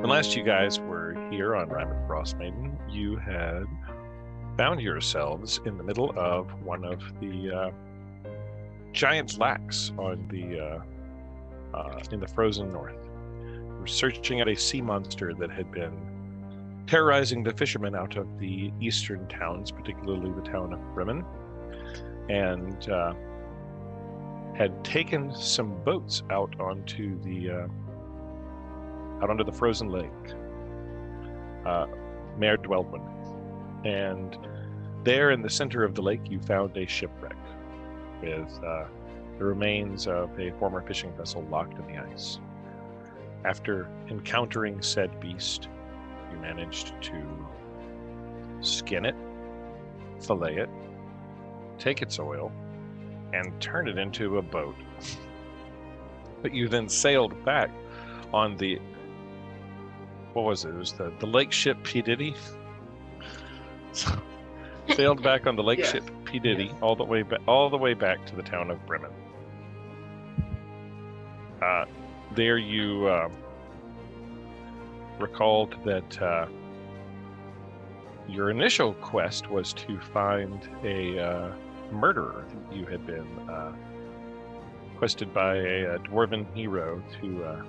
When last you guys were here on Rime and Frostmaiden, you had found yourselves in the middle of one of the giant lacks on the in the frozen north. You were searching out a sea monster that had been terrorizing the fishermen out of the eastern towns, particularly the town of Rime, and had taken some boats out onto the frozen lake. Mare Dweldwin. And there in the center of the lake, you found a shipwreck with the remains of a former fishing vessel locked in the ice. After encountering said beast, you managed to skin it, fillet it, take its oil, and turn it into a boat. But you then sailed back on the, what was it? It was the lake ship P. Diddy. So, sailed back on the lake ship P. Diddy all the way back to the town of Bremen. There you recalled that your initial quest was to find a murderer that you had been quested by a dwarven hero to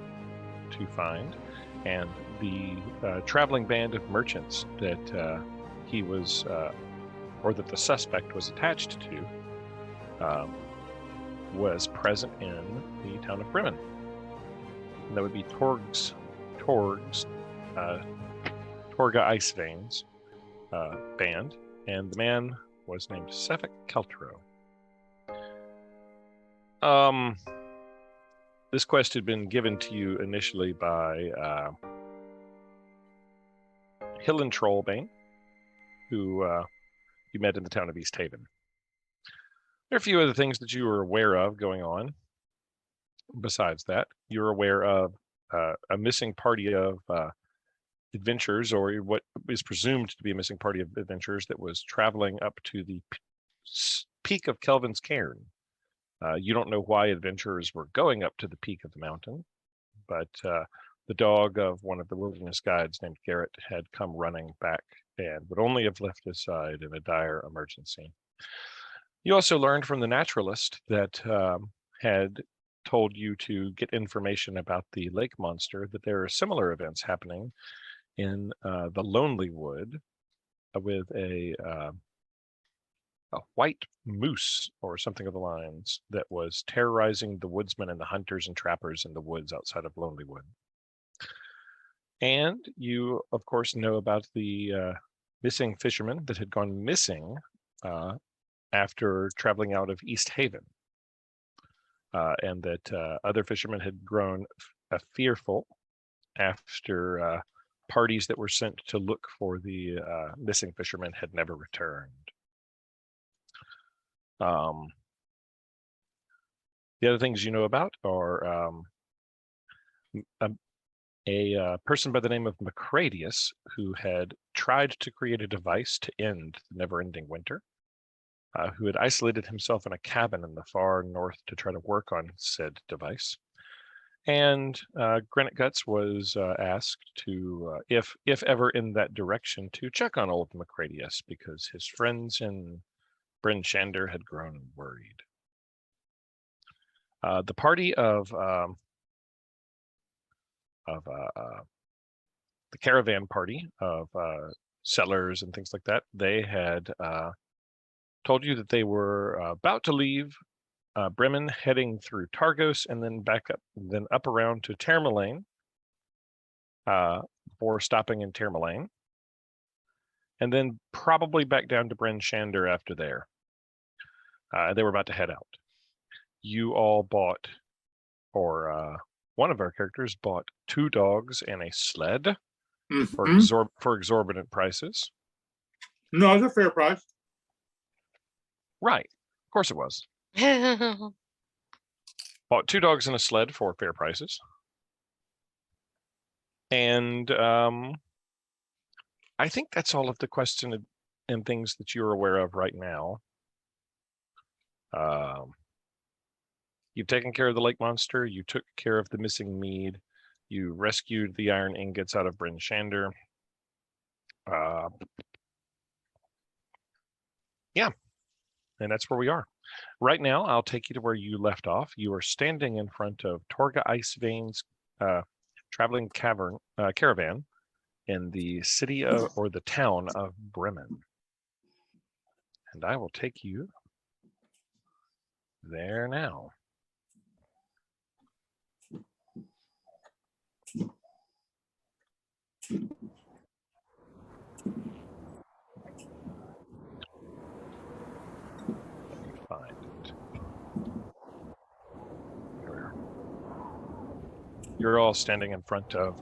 find, and the traveling band of merchants that he was, or that the suspect was attached to, was present in the town of Bremen. And that would be Torga Icewind band, and the man was named Sefik Keltro. This quest had been given to you initially by Hill and Trollbane, who you met in the town of East Haven. There are a few other things that you were aware of going on. Besides that, you're aware of a missing party of adventurers, or what is presumed to be a missing party of adventurers that was traveling up to the peak of Kelvin's Cairn. You don't know why adventurers were going up to the peak of the mountain, but the dog of one of the wilderness guides named Garrett had come running back and would only have left his side in a dire emergency. You also learned from the naturalist that had told you to get information about the lake monster that there are similar events happening in the Lonely Wood with a white moose or something of the lines that was terrorizing the woodsmen and the hunters and trappers in the woods outside of Lonely Wood. And you, of course, know about the missing fisherman that had gone missing after traveling out of East Haven. And that other fishermen had grown fearful after parties that were sent to look for the missing fishermen had never returned. The other things you know about are a person by the name of Macradius, who had tried to create a device to end the never-ending winter, who had isolated himself in a cabin in the far north to try to work on said device. And Granite Guts was asked to, if ever in that direction, to check on old Macradius, because his friends in Bryn Shander had grown worried. The party of the caravan party of sellers and things like that, they had told you that they were about to leave Bremen, heading through Targos and then up around to Termalaine, before stopping in Termalaine, and then probably back down to Bryn Shander after there. They were about to head out. You all bought, or one of our characters bought 2 dogs and a sled for exorbitant prices. No, it's a fair price. Right. Of course it was. Bought 2 dogs and a sled for fair prices. And I think that's all of the questions and things that you're aware of right now. You've taken care of the lake monster. You took care of the missing mead. You rescued the iron ingots out of Bryn Shander. Yeah, and that's where we are. Right now, I'll take you to where you left off. You are standing in front of Torga Icewaind's traveling caravan in the city of, or the town of Bremen. And I will take you there now. Find it. Here. You're all standing in front of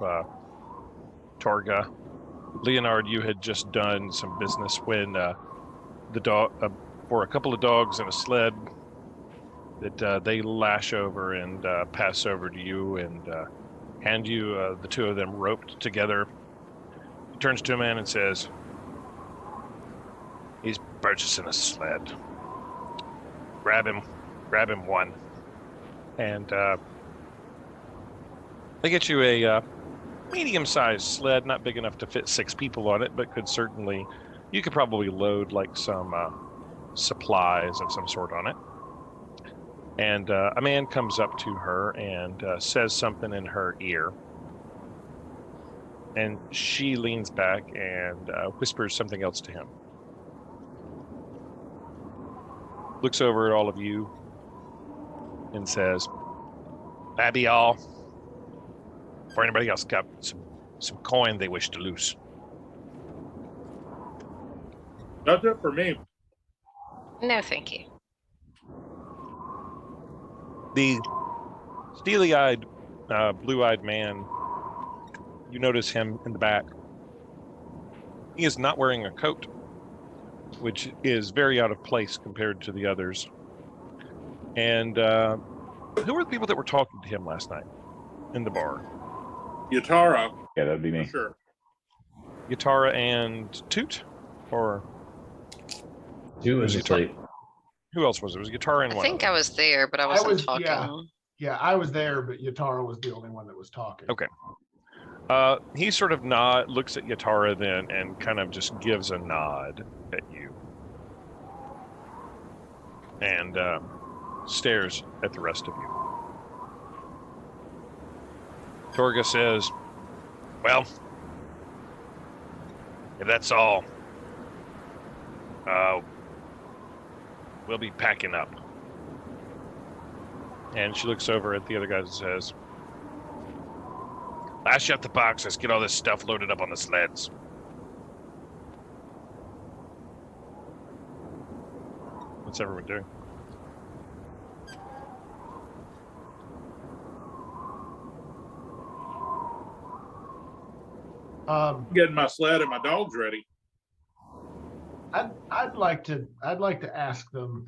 Torga. Leonard, you had just done some business when the dog, for a couple of dogs and a sled, that they lash over and pass over to you and hand you the two of them roped together. He turns to a man and says, "He's purchasing a sled. Grab him one." And they get you a medium-sized sled, not big enough to fit 6 people on it, but you could probably load like some supplies of some sort on it. And a man comes up to her and says something in her ear. And she leans back and whispers something else to him. Looks over at all of you and says, "That be all. For anybody else got some coin they wish to lose." That's it for me. No, thank you. The steely-eyed, blue-eyed man, you notice him in the back. He is not wearing a coat, which is very out of place compared to the others. And who were the people that were talking to him last night in the bar? Yatara, Yeah, that'd be for me. sure. Yatara and Toot? Or Two was Who's asleep. who else was it? It was Yatara and I one think other. I was there, but I I wasn't was- talking. yeah. Yeah, I was there, but Yatara was the only one that was talking. Okay. He sort of looks at Yatara then and kind of just gives a nod at you. And stares at the rest of you. Torga says, "Well, if that's all, we'll be packing up." And she looks over at the other guys and says, "Lash up the boxes, get all this stuff loaded up on the sleds." What's everyone doing? Getting my sled and my dogs ready. I'd like to ask them,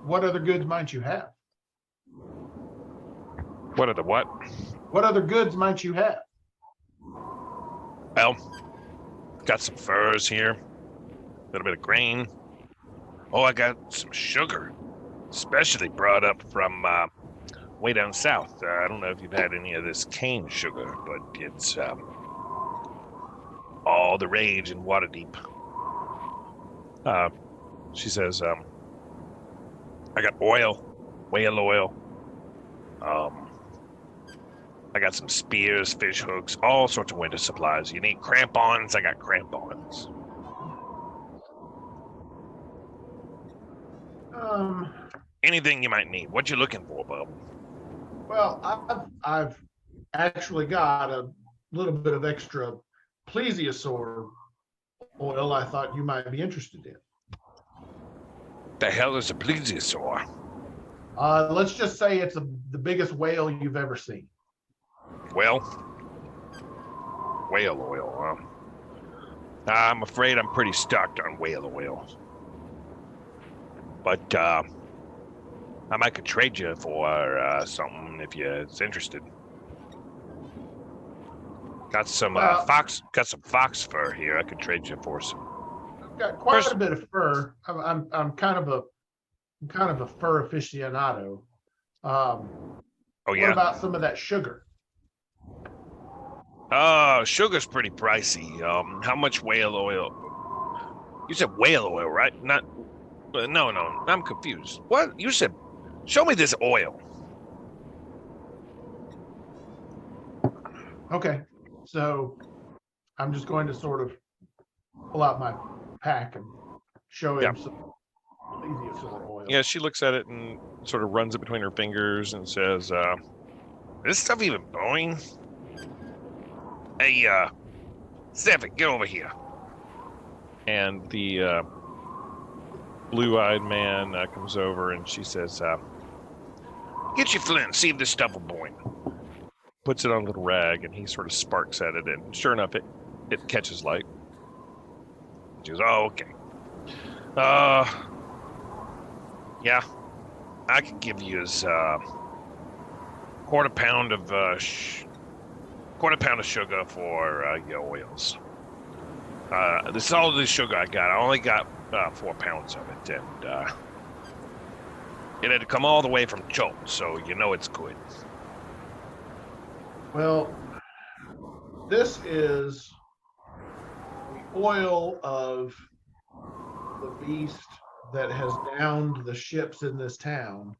what other goods might you have? What are the what? What other goods might you have? Well, got some furs here, a little bit of grain. Oh, I got some sugar, especially brought up from way down south. I don't know if you've had any of this cane sugar, but it's all the rage in Waterdeep. She says, I got oil, whale oil. I got some spears, fish hooks, all sorts of winter supplies. You need crampons? I got crampons. Anything you might need. What you looking for, bub? Well, I've actually got a little bit of extra plesiosaur oil I thought you might be interested in. The hell is a plesiosaur? Let's just say it's the biggest whale you've ever seen. Well, whale oil, huh? I'm afraid I'm pretty stocked on whale oil. But I might could trade you for something if you're interested. Got some fox fur here. I could trade you for some. I've got quite First- a bit of fur. I'm kind of a fur aficionado. Oh, What yeah? about some of that sugar? Sugar's pretty pricey. How much whale oil? You said whale oil, right? Not, no, I'm confused. What? You said, show me this oil. Okay, so I'm just going to sort of pull out my pack and show him some plesiosaur oil. Yeah, she looks at it and sort of runs it between her fingers and says, this stuff even blowing? Hey, Stefan, get over here. And the blue-eyed man comes over and she says, get your flint and see if this stuff will boil. Puts it on a little rag and he sort of sparks at it, and sure enough, it catches light. She goes, oh, okay. Yeah, I could give you his quarter pound of sugar for your oils. This is all the sugar I got. I only got 4 pounds of it, and it had to come all the way from Chult, so you know it's good. Well, this is the oil of the beast that has downed the ships in this town.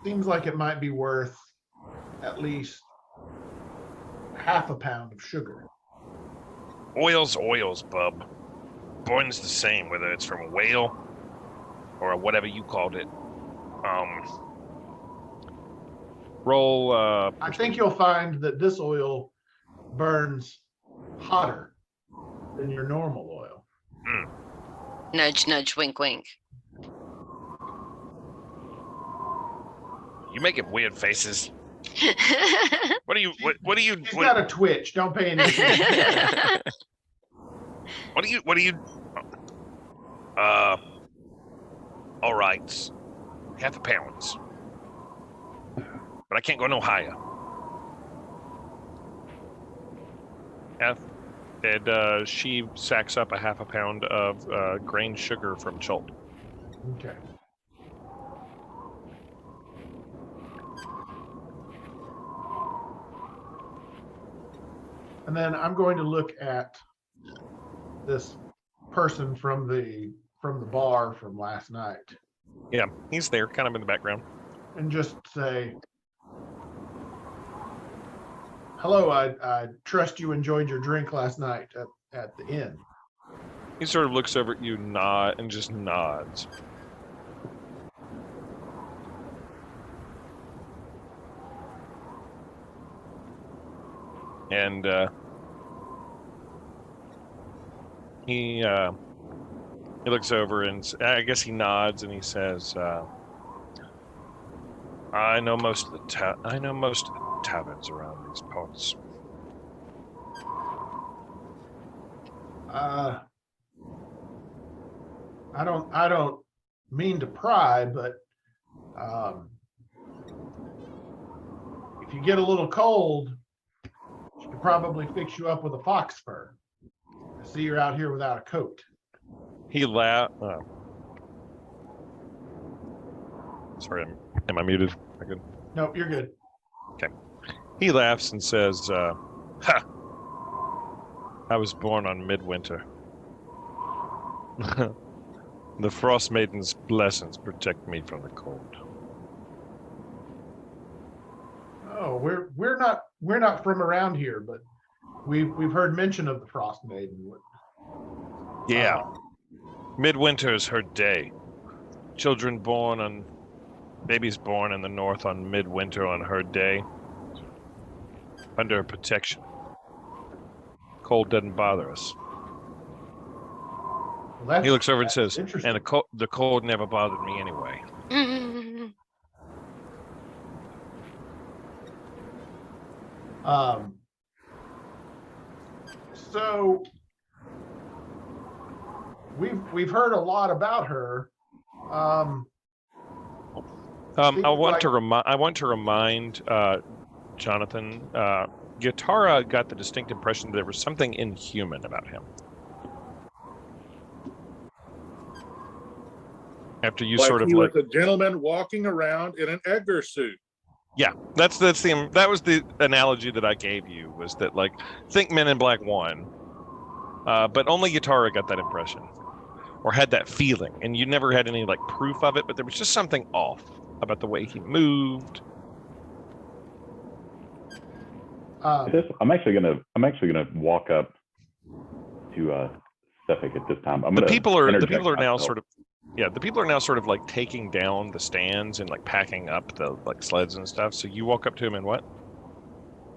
Seems like it might be worth at least half a pound of sugar. Oil's, bub. Boiling's the same, whether it's from a whale or whatever you called it. Roll. I think you'll find that this oil burns hotter than your normal oil. Nudge, nudge, wink, wink. You making weird faces. What are you? What are you? He's got a twitch. Don't pay any attention. What are you? All right, half a pound. But I can't go no higher. And she sacks up a half a pound of grain sugar from Chult. Okay. And then I'm going to look at this person from the bar from last night. Yeah, he's there, kind of in the background. And just say, hello, I trust you enjoyed your drink last night at the inn. He sort of looks over at you, and just nods. And he looks over and I guess he nods and he says, I know most of the taverns around these parts. I don't mean to pry, but if you get a little cold, she could probably fix you up with a fox fur. I see you're out here without a coat. He laughed. Sorry, am I muted? I good? Nope, you're good. Okay. He laughs and says, ha! I was born on midwinter. The Frostmaiden's blessings protect me from the cold. Oh, we're not from around here, but we've heard mention of the Frostmaiden. Yeah. Midwinter is her day. Babies born in the north on midwinter on her day. Under her protection. Cold doesn't bother us. Well, he looks over and says, and the cold never bothered me anyway. So we've heard a lot about her. I want to remind Jonathan. Gitara got the distinct impression that there was something inhuman about him. After you like sort of he was a gentleman walking around in an Edgar suit. Yeah, that was the analogy that I gave you, was that, like, think Men in Black 1, but only Yatara got that impression or had that feeling, and you never had any like proof of it, but there was just something off about the way he moved. I'm actually gonna walk up to Suffolk at this time. The people are now sort of like taking down the stands and like packing up the like sleds and stuff. So you walk up to him and what?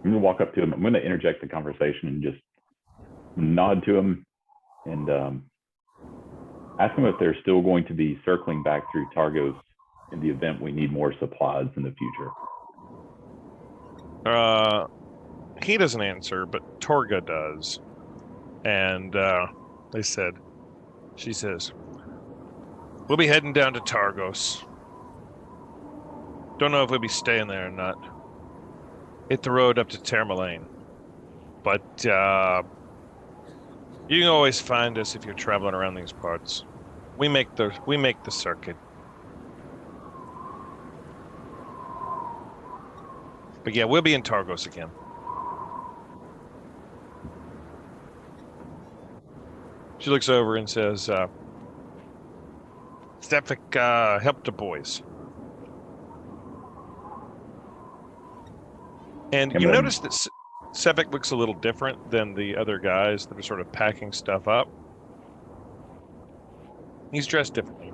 I'm gonna walk up to him. I'm gonna interject the conversation and just nod to him and ask him if they're still going to be circling back through Targos in the event we need more supplies in the future. He doesn't answer, but Torga does. And she says, we'll be heading down to Targos. Don't know if we'll be staying there or not. Hit the road up to Termalaine. But you can always find us if you're traveling around these parts. We make the circuit. But yeah, we'll be in Targos again. She looks over and says, Stefik, help the boys. And you notice that Sevik looks a little different than the other guys that are sort of packing stuff up. He's dressed differently.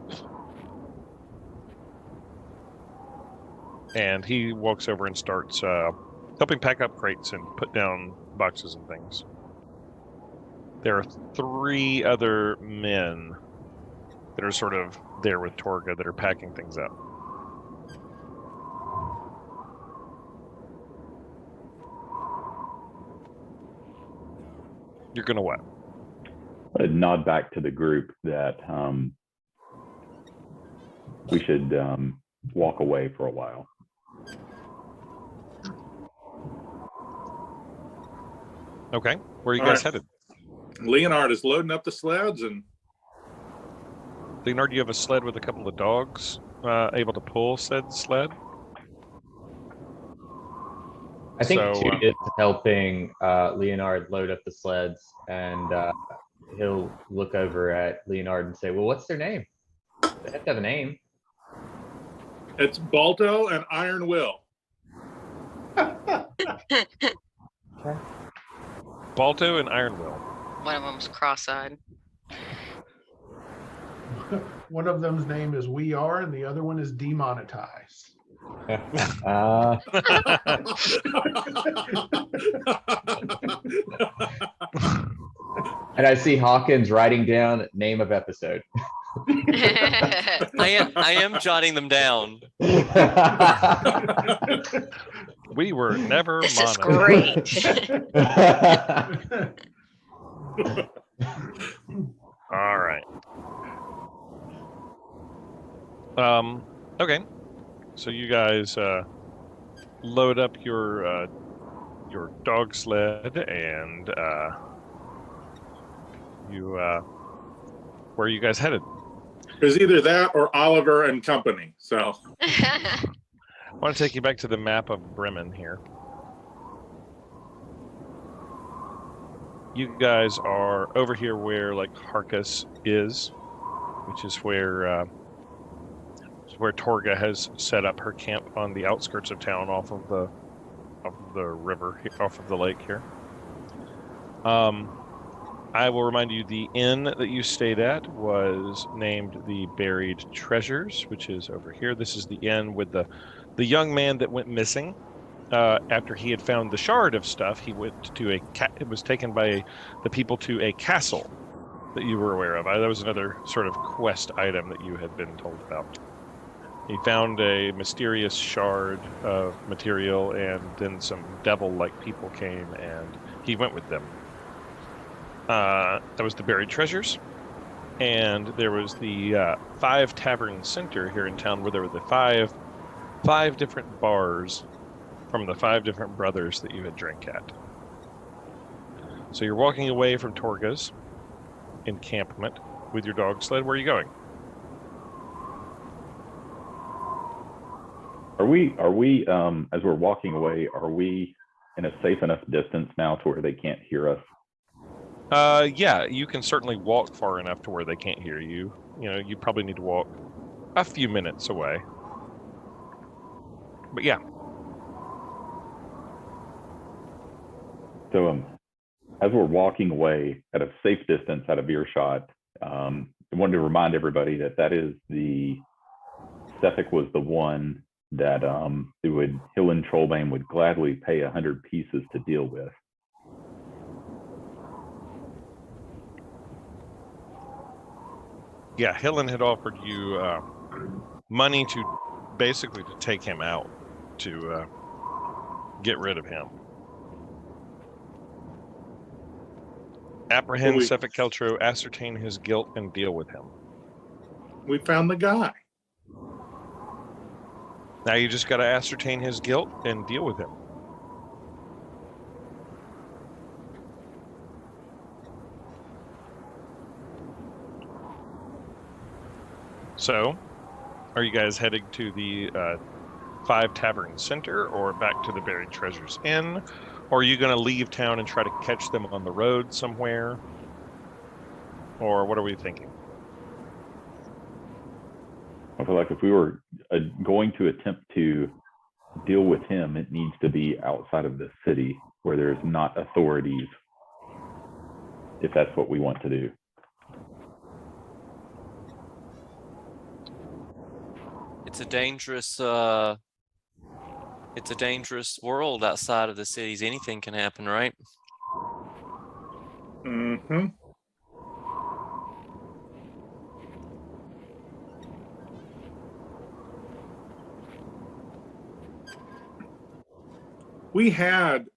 And he walks over and starts helping pack up crates and put down boxes and things. There are 3 other men that are sort of there with Torga that are packing things up. You're gonna what? I'd nod back to the group that we should walk away for a while. Okay, where are you guys headed? Leonard is loading up the sleds, and Leonard, you have a sled with a couple of dogs able to pull said sled? I think So, Toot is helping Leonard load up the sleds, and he'll look over at Leonard and say, well, what's their name? They have to have a name. it's Balto and Iron Will. Balto and Iron Will. One of them's cross-eyed. One of them's name is We Are, and the other one is Demonetized. And I see Hawkins writing down name of episode. I am jotting them down. We were never This is monetized. great. All right. Okay. So you guys load up your dog sled, and where are you guys headed? It's either that or Oliver and Company. So I want to take you back to the map of Bremen here. You guys are over here where like Harkus is, which is where Torga has set up her camp on the outskirts of town, off of the river, off of the lake here. I will remind you, the inn that you stayed at was named the Buried Treasures, which is over here. This is the inn with the young man that went missing. After he had found the shard of stuff, he went to it was taken by the people to a castle that you were aware of. That was another sort of quest item that you had been told about. He found a mysterious shard of material, and then some devil-like people came, and he went with them. That was the Buried Treasures. And there was the 5 Tavern Center here in town, where there were the five different bars from the 5 different brothers that you had drank at. So you're walking away from Torga's encampment with your dog sled. Where are you going? Are we as we're walking away, are we in a safe enough distance now to where they can't hear us? Yeah, you can certainly walk far enough to where they can't hear you. You know, you probably need to walk a few minutes away. But yeah. So as we're walking away at a safe distance out of earshot, I wanted to remind everybody that Sefik was the one that Hill and Trollbane would gladly pay 100 pieces to deal with. Yeah, Hillen had offered you money to basically to take him out, to get rid of him. Apprehend Sefik Keltro, ascertain his guilt, and deal with him. We found the guy. Now you just got to ascertain his guilt and deal with him. So, are you guys heading to the Five Tavern Center or back to the Buried Treasures Inn? Or are you going to leave town and try to catch them on the road somewhere? Or what are we thinking? I feel like if we were going to attempt to deal with him, it needs to be outside of the city where there's not authorities, if that's what we want to do. It's a dangerous world outside of the cities. Anything can happen, right? Mm-hmm. We had,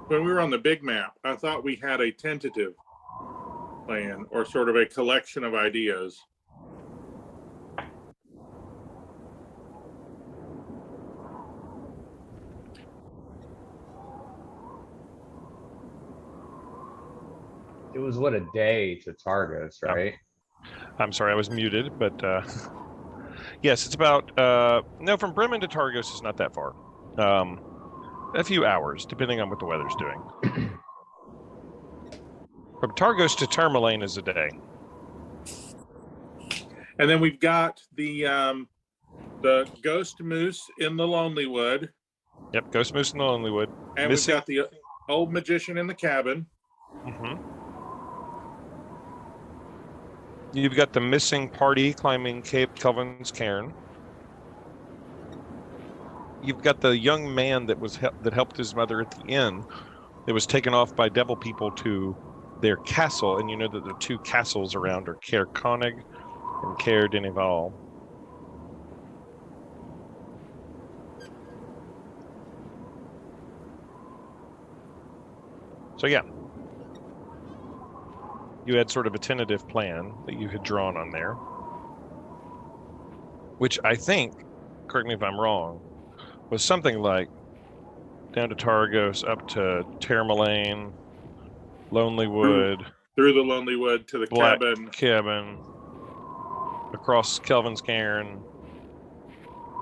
when we were on the big map, I thought we had a tentative plan or sort of a collection of ideas. It was what, a day to Targos, right? I'm sorry, I was muted, but yes, it's about, no, from Bremen to Targos is not that far. A few hours, depending on what the weather's doing. From Targos to Tourmaline is a day. And then we've got the ghost moose in the Lonely Wood. Yep, Ghost Moose in the Lonely Wood. And we've got the old magician in the cabin. Mm-hmm. You've got the missing party climbing Cape Kelvin's Cairn. You've got the young man that helped his mother at the inn. That was taken off by devil people to their castle, and you know that the two castles around are Caer Konig and Caer Denival. So yeah, you had sort of a tentative plan that you had drawn on there, which I think, correct me if I'm wrong, was something like down to Targos, up to Tourmaline, Lonely Wood, through the Lonely Wood to the Black cabin, across Kelvin's Cairn,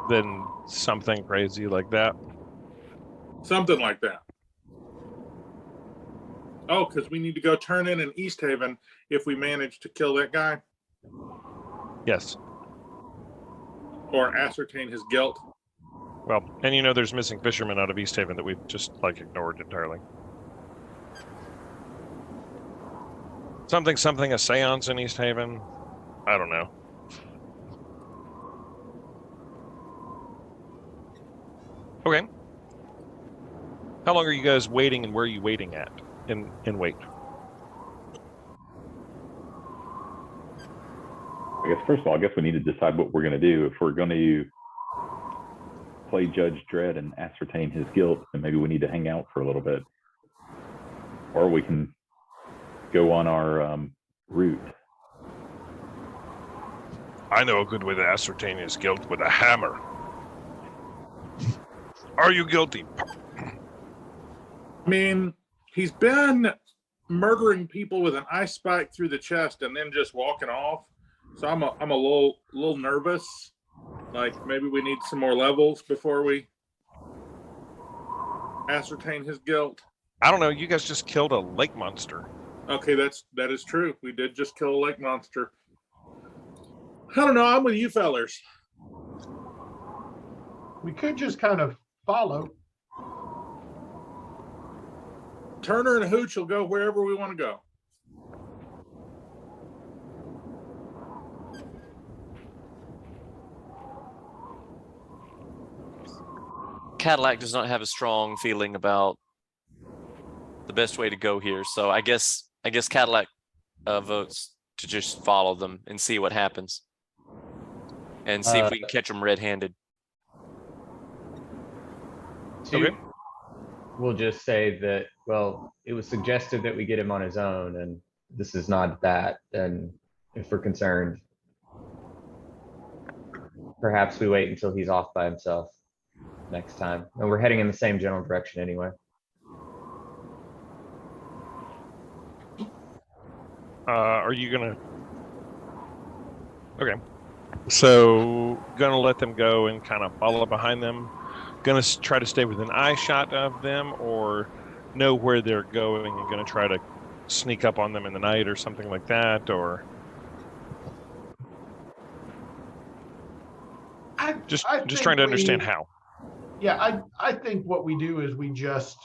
then something crazy like that. something like that. Oh, because we need to go turn in East Haven if we manage to kill that guy Yes. or ascertain his guilt. Well, and you know there's missing fishermen out of East Haven that we've just like ignored entirely. Something, a seance in East Haven? I don't know. Okay. How long are you guys waiting and where are you waiting at in wait? I guess first of all, we need to decide what we're going to do. If we're going to play Judge Dredd and ascertain his guilt, then maybe we need to hang out for a little bit, or we can go on our route. I know a good way to ascertain his guilt with a hammer. Are you guilty? I mean, he's been murdering people with an ice spike through the chest and then just walking off. So I'm a little nervous. Like maybe we need some more levels before we ascertain his guilt. I don't know. You guys just killed a lake monster. Okay, that is true. We did just kill a lake monster. I don't know. I'm with you fellers. We could just kind of follow. Turner and Hooch will go wherever we want to go. Cadillac does not have a strong feeling about the best way to go here, so I guess Cadillac votes to just follow them and see what happens, and see if we can catch them red-handed. Okay. We'll just say that, well, it was suggested that we get him on his own, and this is not that. And if we're concerned, perhaps we wait until he's off by himself next time. And we're heading in the same general direction anyway. Are you gonna? Okay. So gonna let them go and kind of follow behind them. Gonna try to stay within eye shot of them, or know where they're going and gonna try to sneak up on them in the night or something like that, or just trying to understand how. Yeah, I think what we do is we just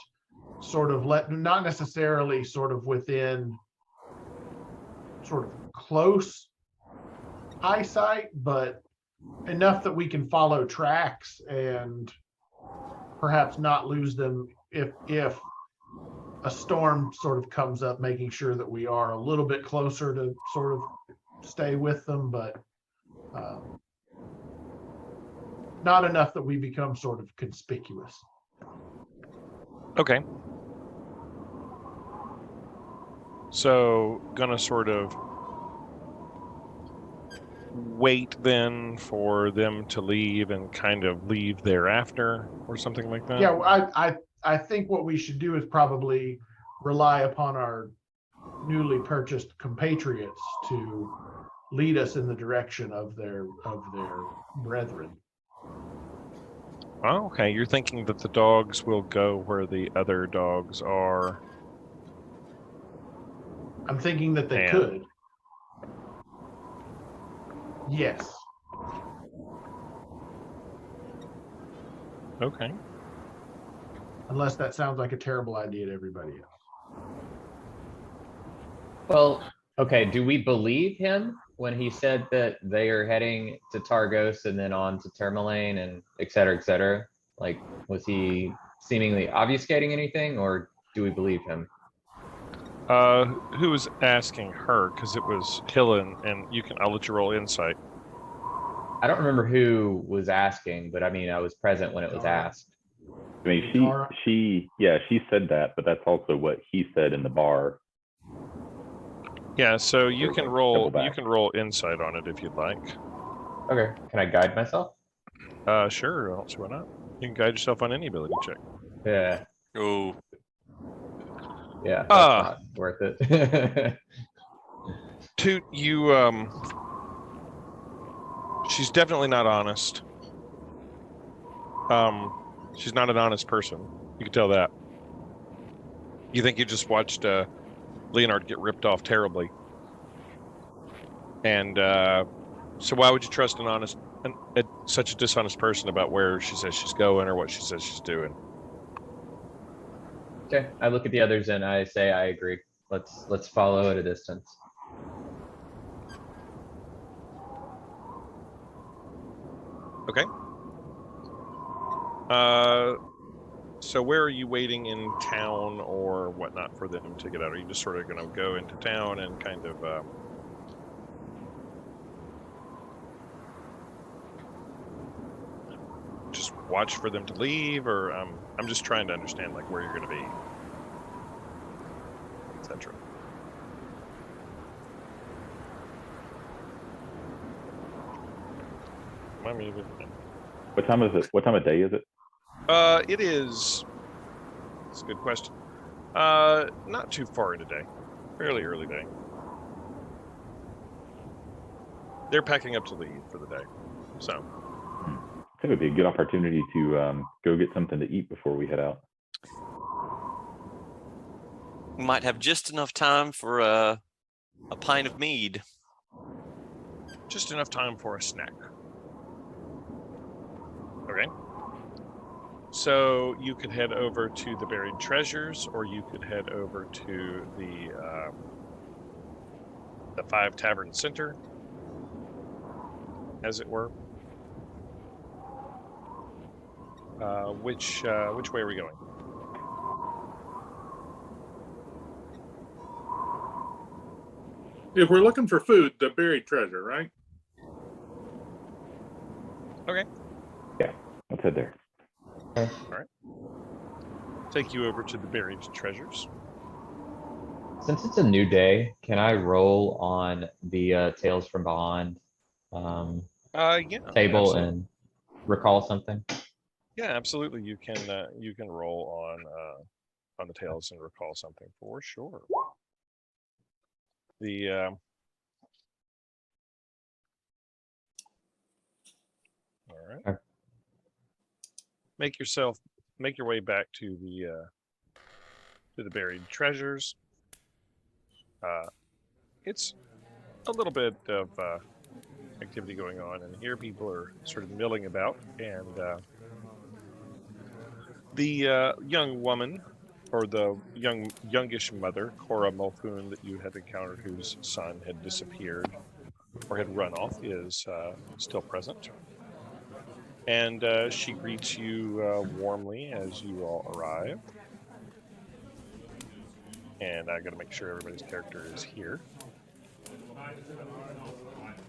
sort of not necessarily sort of within sort of close eyesight, but enough that we can follow tracks and perhaps not lose them if a storm sort of comes up, making sure that we are a little bit closer to sort of stay with them, but not enough that we become sort of conspicuous. Okay. So gonna sort of wait then for them to leave and kind of leave thereafter or something like that? Yeah, I think what we should do is probably rely upon our newly purchased compatriots to lead us in the direction of their brethren. Oh, okay. You're thinking that the dogs will go where the other dogs are. I'm thinking that they Man. could. Yes. Okay. Unless that sounds like a terrible idea to everybody else. Well, okay, do we believe him when he said that they are heading to Targos and then on to Tourmaline and et cetera, et cetera? Like, was he seemingly obfuscating anything, or do we believe him? Who was asking her? Because it was Hillen, and I'll let you roll insight. I don't remember who was asking, but I mean, I was present when it was asked. I mean, she said that, but that's also what he said in the bar. Yeah, so you can roll back. insight on it if you'd like. Okay, can I guide myself? Sure, I don't see why not. You can guide yourself on any ability check. Yeah, Oh, yeah, that's not worth it. Toot, you she's definitely not honest. She's not an honest person. You can tell that. You think you just watched Leonard get ripped off terribly. And so why would you trust such a dishonest person about where she says she's going or what she says she's doing? Okay, I look at the others and I say I agree. Let's follow at a distance. Okay. So where are you waiting in town or whatnot for them to get out? Are you just sort of going to go into town and kind of just watch for them to leave, or I'm just trying to understand like where you're going to be, etc. What time is it? What time of day is it? It is. It's a good question. Not too far into day. Fairly early day. They're packing up to leave for the day. So. it would be a good opportunity to go get something to eat before we head out. We might have just enough time for a pint of mead. Just enough time for a snack. Okay. So you could head over to the buried treasures, or you could head over to the Five Tavern Center, as it were. Which way are we going? If we're looking for food, the buried treasure, right? Okay. Yeah, let's head there. All right. Take you over to the buried treasures. Since it's a new day, can I roll on the Tales from Beyond Yeah. table absolutely. and recall something? Yeah, absolutely. You can roll on the tails and recall something for sure. All right. Okay. Make your way back to the buried treasures. It's a little bit of activity going on, and here people are sort of milling about, and the young woman, or the youngish mother, Cora Mulfoon, that you had encountered, whose son had disappeared or had run off, is still present. And she greets you warmly as you all arrive. And I got to make sure everybody's character is here.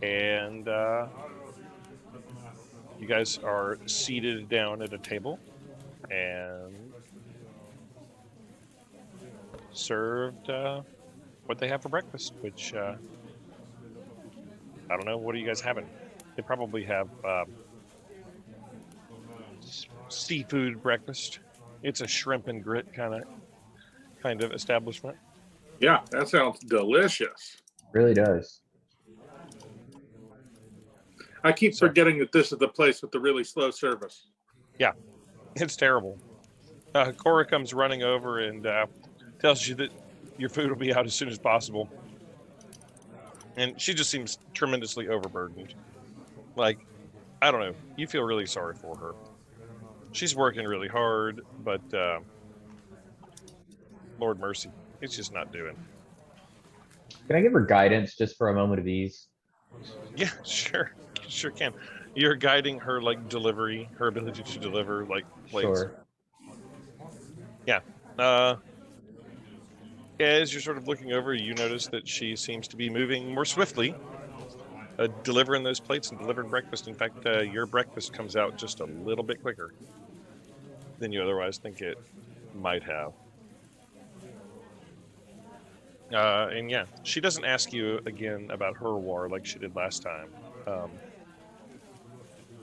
And you guys are seated down at a table and served what they have for breakfast, which I don't know. What are you guys having? They probably have seafood breakfast. It's a shrimp and grit kind of establishment. Yeah, that sounds delicious. Really does. I keep forgetting that this is the place with the really slow service. Yeah, it's terrible. Cora comes running over and tells you that your food will be out as soon as possible. And she just seems tremendously overburdened. Like, I don't know. You feel really sorry for her. She's working really hard, but Lord mercy, it's just not doing. Can I give her guidance just for a moment of ease? Yeah, sure can. You're guiding her like delivery, her ability to deliver like plates. Sure. Yeah. As you're sort of looking over, you notice that she seems to be moving more swiftly, delivering those plates and delivering breakfast. In fact, your breakfast comes out just a little bit quicker than you otherwise think it might have. And yeah, she doesn't ask you again about her war like she did last time.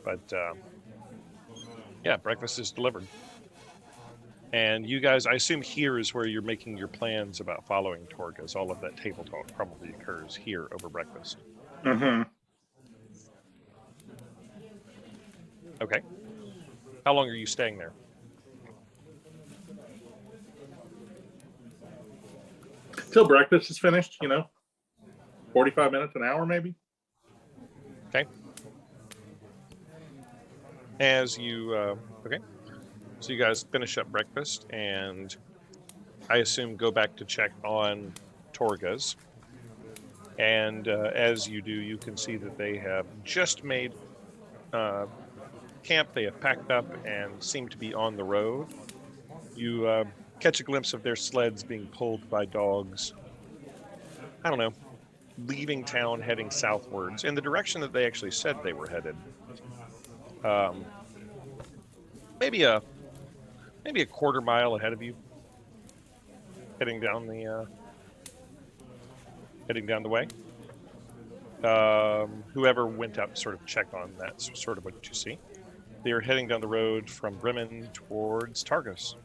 But yeah, breakfast is delivered. And you guys, I assume here is where you're making your plans about following Torgas. All of that table talk probably occurs here over breakfast. Mm-hmm. Okay. How long are you staying there? Till breakfast is finished, 45 minutes, an hour maybe. Okay. As you, okay. So you guys finish up breakfast and I assume go back to check on Torgas. And as you do, you can see that they have just made camp. They have packed up and seem to be on the road. You catch a glimpse of their sleds being pulled by dogs. I don't know, leaving town, heading southwards in the direction that they actually said they were headed. Maybe a quarter mile ahead of you, heading down the way. Whoever went out to sort of check on that's sort of what you see. They are heading down the road from Bremen towards Targos.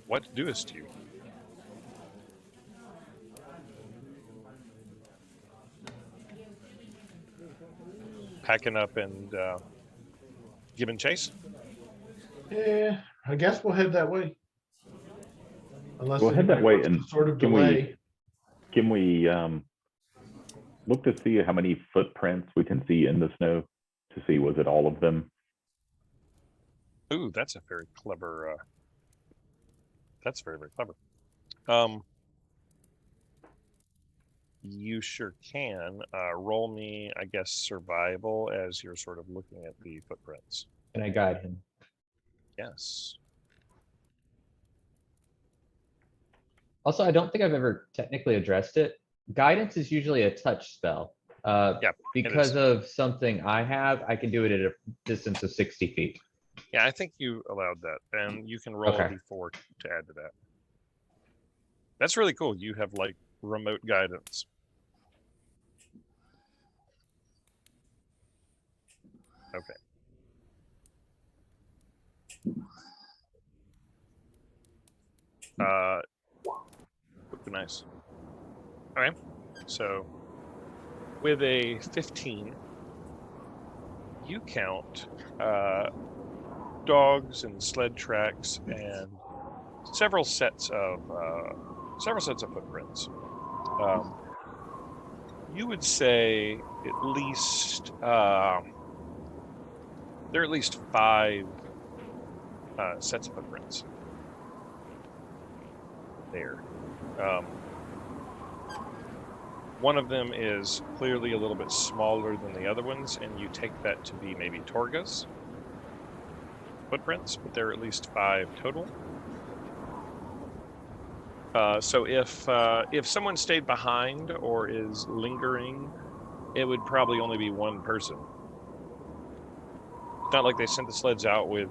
What doest you? packing up and giving chase? Yeah, I guess we'll head that way. Unless We'll head that anybody way, wants to and sort of can we- delay. Can we look to see how many footprints we can see in the snow to see was it all of them? Ooh, that's a very clever. That's very, very clever. You sure can. Roll me, I guess, survival as you're sort of looking at the footprints. Can I guide him? Yes. Also, I don't think I've ever technically addressed it. Guidance is usually a touch spell. Yeah, Because is. of something I have, I can do it at a distance of 60 feet. Yeah, I think you allowed that, and you can roll Okay. a d4 to add to that. That's really cool. You have like remote guidance. Okay. Would be nice. All right. So with a 15, you count dogs and sled tracks and several sets of footprints. You would say at least there are at least 5 sets of footprints there. One of them is clearly a little bit smaller than the other ones, and you take that to be maybe Torga's footprints, but there are at least 5 total. So if someone stayed behind or is lingering, it would probably only be one person. It's not like they sent the sleds out with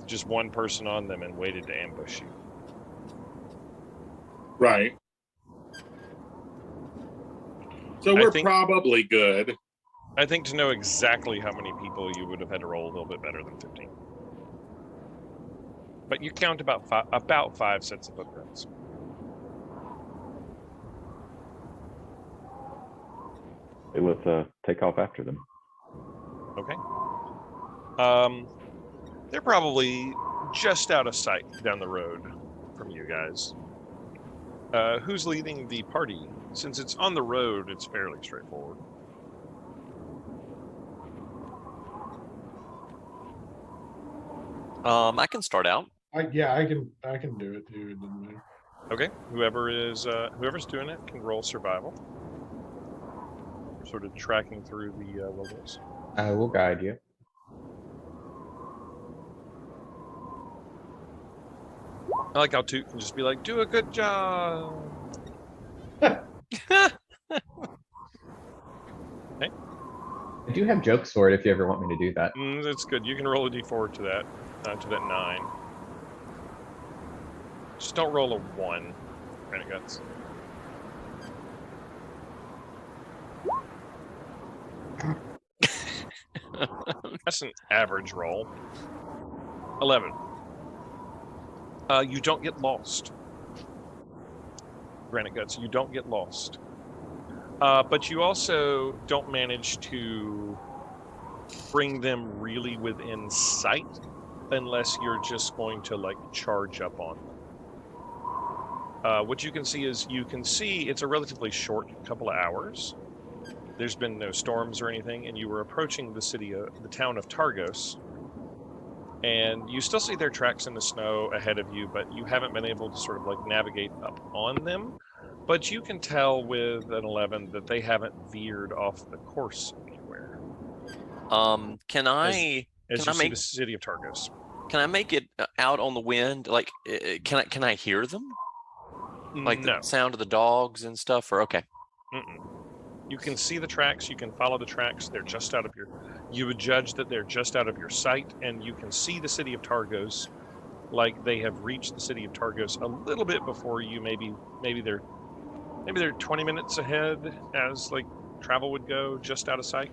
just one person on them and waited to ambush you. Right. So we're probably good. I think to know exactly how many people, you would have had to roll a little bit better than 15. But you count about 5 sets of footprints. Okay, let's take off after them. Okay. They're probably just out of sight down the road from you guys. Who's leading the party? Since it's on the road, it's fairly straightforward. I can start out. I can do it too. It doesn't matter. Okay. Whoever's doing it can roll survival. Sort of tracking through the levels. I will guide you. I like how Toot can just be like, "Do a good job." I do have jokes for it if you ever want me to do that. That's good. You can roll a d4 to that 9. Just don't roll a 1. Renegades. That's an average roll. 11. You don't get lost. Granite Guts, you don't get lost. But you also don't manage to bring them really within sight unless you're just going to like charge up on them. What you can see is it's a relatively short couple of hours. There's been no storms or anything, and you were approaching the town of Targos, and you still see their tracks in the snow ahead of you, but you haven't been able to sort of like navigate up on them. But you can tell with an 11 that they haven't veered off the course anywhere. Can I See the city of Targos? Can I make it out on the wind? Like, can I hear them? Like no. the sound of the dogs and stuff? Or okay. Mm-mm. You can see the tracks. You can follow the tracks. They're just out of your. You would judge that they're just out of your sight, and you can see the city of Targos, like they have reached the city of Targos a little bit before you. Maybe they're 20 minutes ahead, as like travel would go, just out of sight.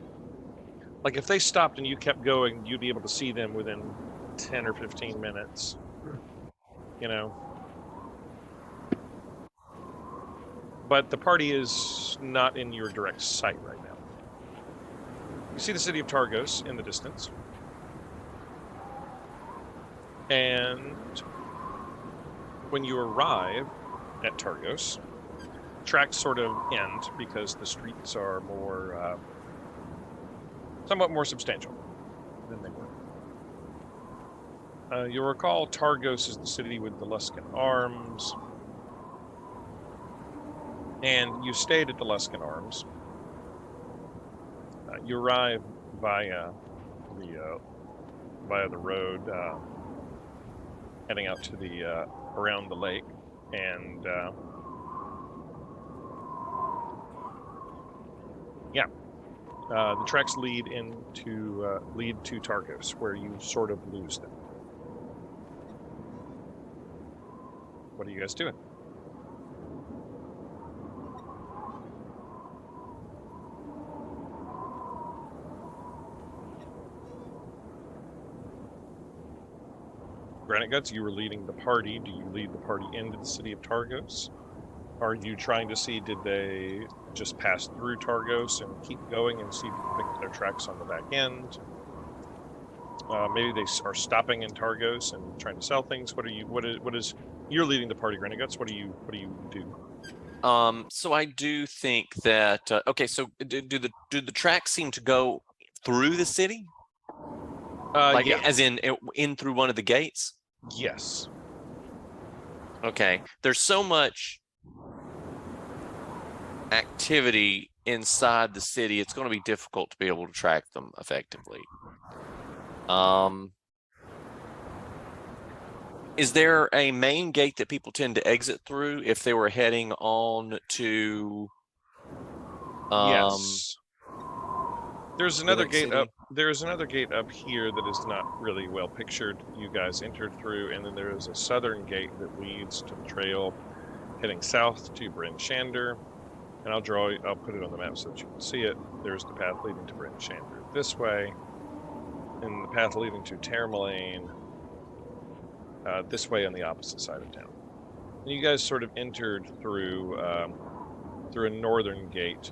Like if they stopped and you kept going, you'd be able to see them within 10 or 15 minutes. You know. But the party is not in your direct sight right now. You see the city of Targos in the distance. And when you arrive at Targos, tracks sort of end because the streets are more, somewhat more substantial than they were. You'll recall Targos is the city with the Luskan Arms. And you stayed at the Luskan Arms. You arrive via the road, heading out to the around the lake, and the tracks lead to Targos, where you sort of lose them. What are you guys doing? Granite Guts, you were leading the party. Do you lead the party into the city of Targos? Are you trying to see, did they just pass through Targos and keep going and see if you can pick up their tracks on the back end? Maybe they are stopping in Targos and trying to sell things. What is you're leading the party, Granite Guts? What do you do? So I do think that okay. So do the tracks seem to go through the city? Like yeah. as in through one of the gates? Yes. Okay. There's so much activity inside the city, it's going to be difficult to be able to track them effectively. Is there a main gate that people tend to exit through if they were heading on to yes. There's another Civic gate City? up. There's another gate up here that is not really well pictured. You guys entered through, and then there is a southern gate that leads to the trail heading south to Bryn Shander. And I'll put it on the map so that you can see it. There's the path leading to Bryn Shander this way, and the path leading to Termalaine this way on the opposite side of town. And you guys sort of entered through a northern gate.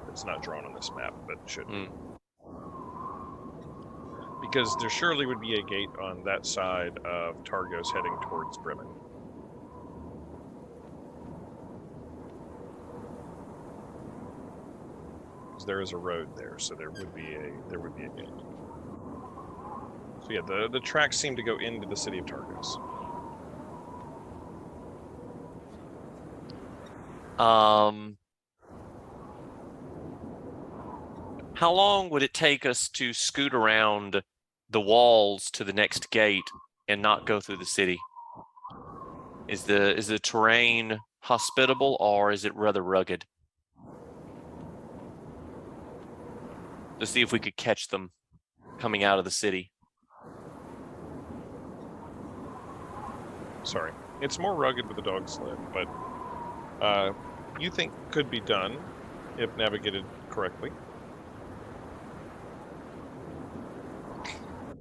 It's not drawn on this map, but it should be. Because there surely would be a gate on that side of Targos heading towards Bremen. Because there is a road there, so there would be a gate. So yeah, the tracks seem to go into the city of Targos. How long would it take us to scoot around the walls to the next gate and not go through the city? Is the terrain hospitable, or is it rather rugged? To see if we could catch them coming out of the city. Sorry, it's more rugged with a dog sled, but you think could be done if navigated correctly.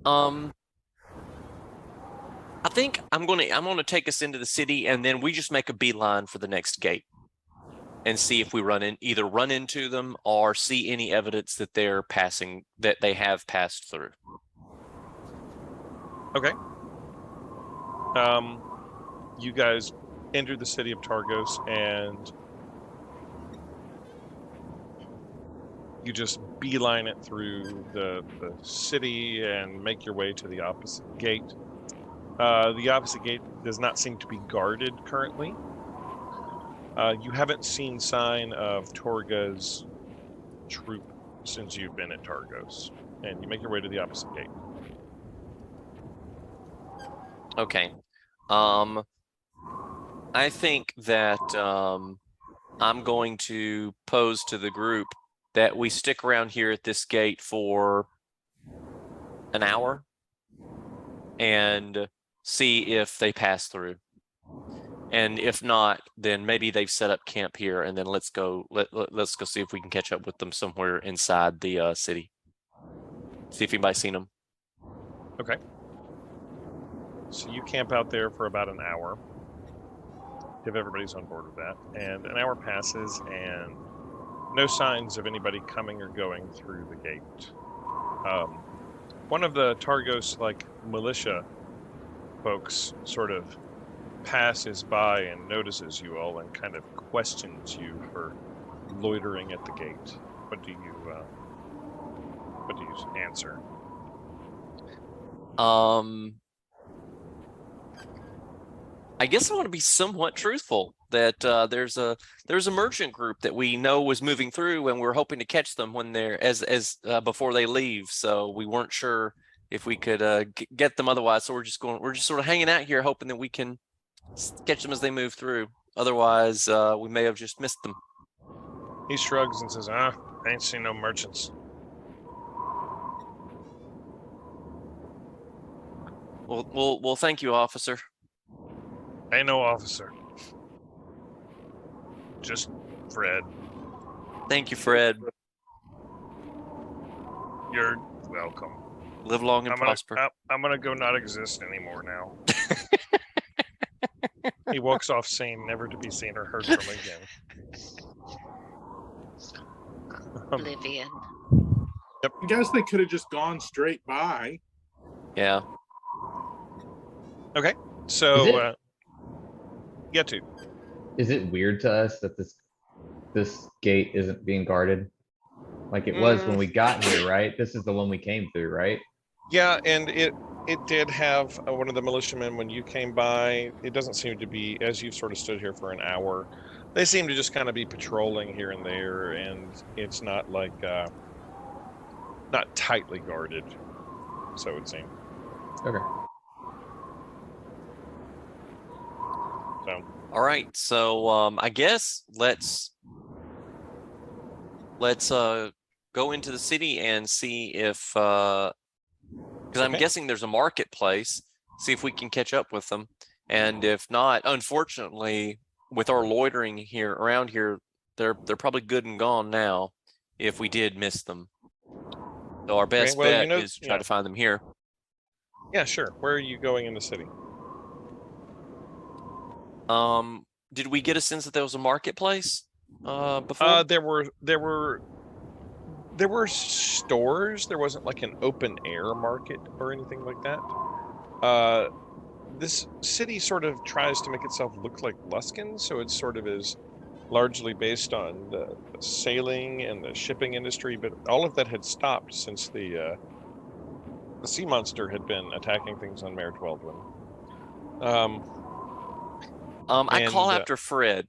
I think I'm gonna take us into the city, and then we just make a beeline for the next gate and see if we run into them or see any evidence that they have passed through. Okay. You guys entered the city of Targos, and you just beeline it through the city and make your way to the opposite gate. The opposite gate does not seem to be guarded currently. You haven't seen sign of Torga's troop since you've been at Targos, and you make your way to the opposite gate. Okay. I think that I'm going to pose to the group that we stick around here at this gate for an hour and see if they pass through. And if not, then maybe they've set up camp here, and then let's go see if we can catch up with them somewhere inside the city. See if anybody's seen them. Okay. So you camp out there for about an hour, if everybody's on board with that. And an hour passes, and No signs of anybody coming or going through the gate. One of the Targos militia folks sort of passes by and notices you all and kind of questions you for loitering at the gate. What do you answer? I guess I want to be somewhat truthful that there's a merchant group that we know was moving through, and we're hoping to catch them when they're before they leave. So we weren't sure if we could get them otherwise. So we're just sort of hanging out here, hoping that we can catch them as they move through. Otherwise, we may have just missed them. He shrugs and says, I ain't seen no merchants. Well, thank you, officer. Ain't no officer. Just Fred. Thank you, Fred. You're welcome. Live long and prosper. I'm gonna go not exist anymore now. He walks off scene, never to be seen or heard from again. Oblivion. I guess they could have just gone straight by. Yeah. Okay, so get to. Is it weird to us that this gate isn't being guarded? Like it was when we got here, right? This is the one we came through, right? Yeah, and it did have one of the militiamen when you came by. It doesn't seem to be, as you've sort of stood here for an hour, they seem to just kind of be patrolling here and there, and it's not not tightly guarded, so it would seem. Okay. So. All right. So I guess let's go into the city and see if because I'm guessing there's a marketplace. See if we can catch up with them, and if not, unfortunately, with our loitering here around here, they're probably good and gone now. If we did miss them, so our best bet is try to find them here. Yeah, sure. Where are you going in the city? Did we get a sense that there was a marketplace before? There were stores. There wasn't like an open air market or anything like that. This city sort of tries to make itself look like Luskin, so it sort of is largely based on the sailing and the shipping industry, but all of that had stopped since the sea monster had been attacking things on Mare Dweldwin. I call after Fred.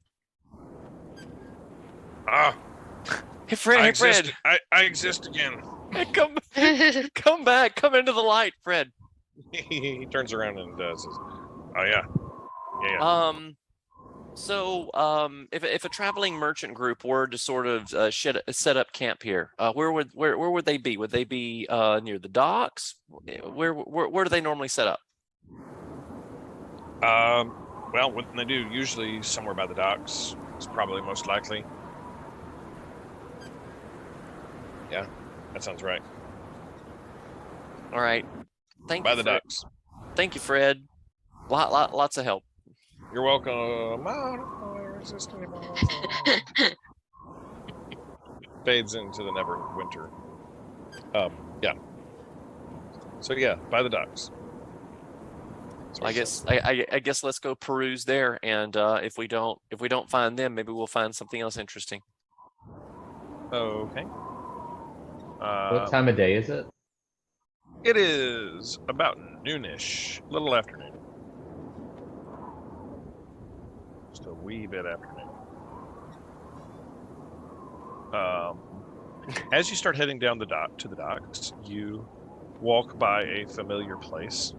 Hey Fred, I hey exist, Fred. I exist again. Hey, come back, come into the light, Fred. He turns around and says, "Oh yeah. So if a traveling merchant group were to sort of set up camp here, where would they be? Would they be near the docks? Where do they normally set up? Well, what they do usually somewhere by the docks is probably most likely. Yeah, that sounds right. All right. Thank by you. the docks. Thank you, Fred. Lots of help. You're welcome. I don't resist anymore. Fades into the Neverwinter. Yeah. So yeah, by the docks. I guess let's go peruse there, and if we don't find them, maybe we'll find something else interesting. Okay. What time of day is it? It is about noonish, a little afternoon. Just a wee bit afternoon. As you start heading down to the docks, you walk by a familiar place.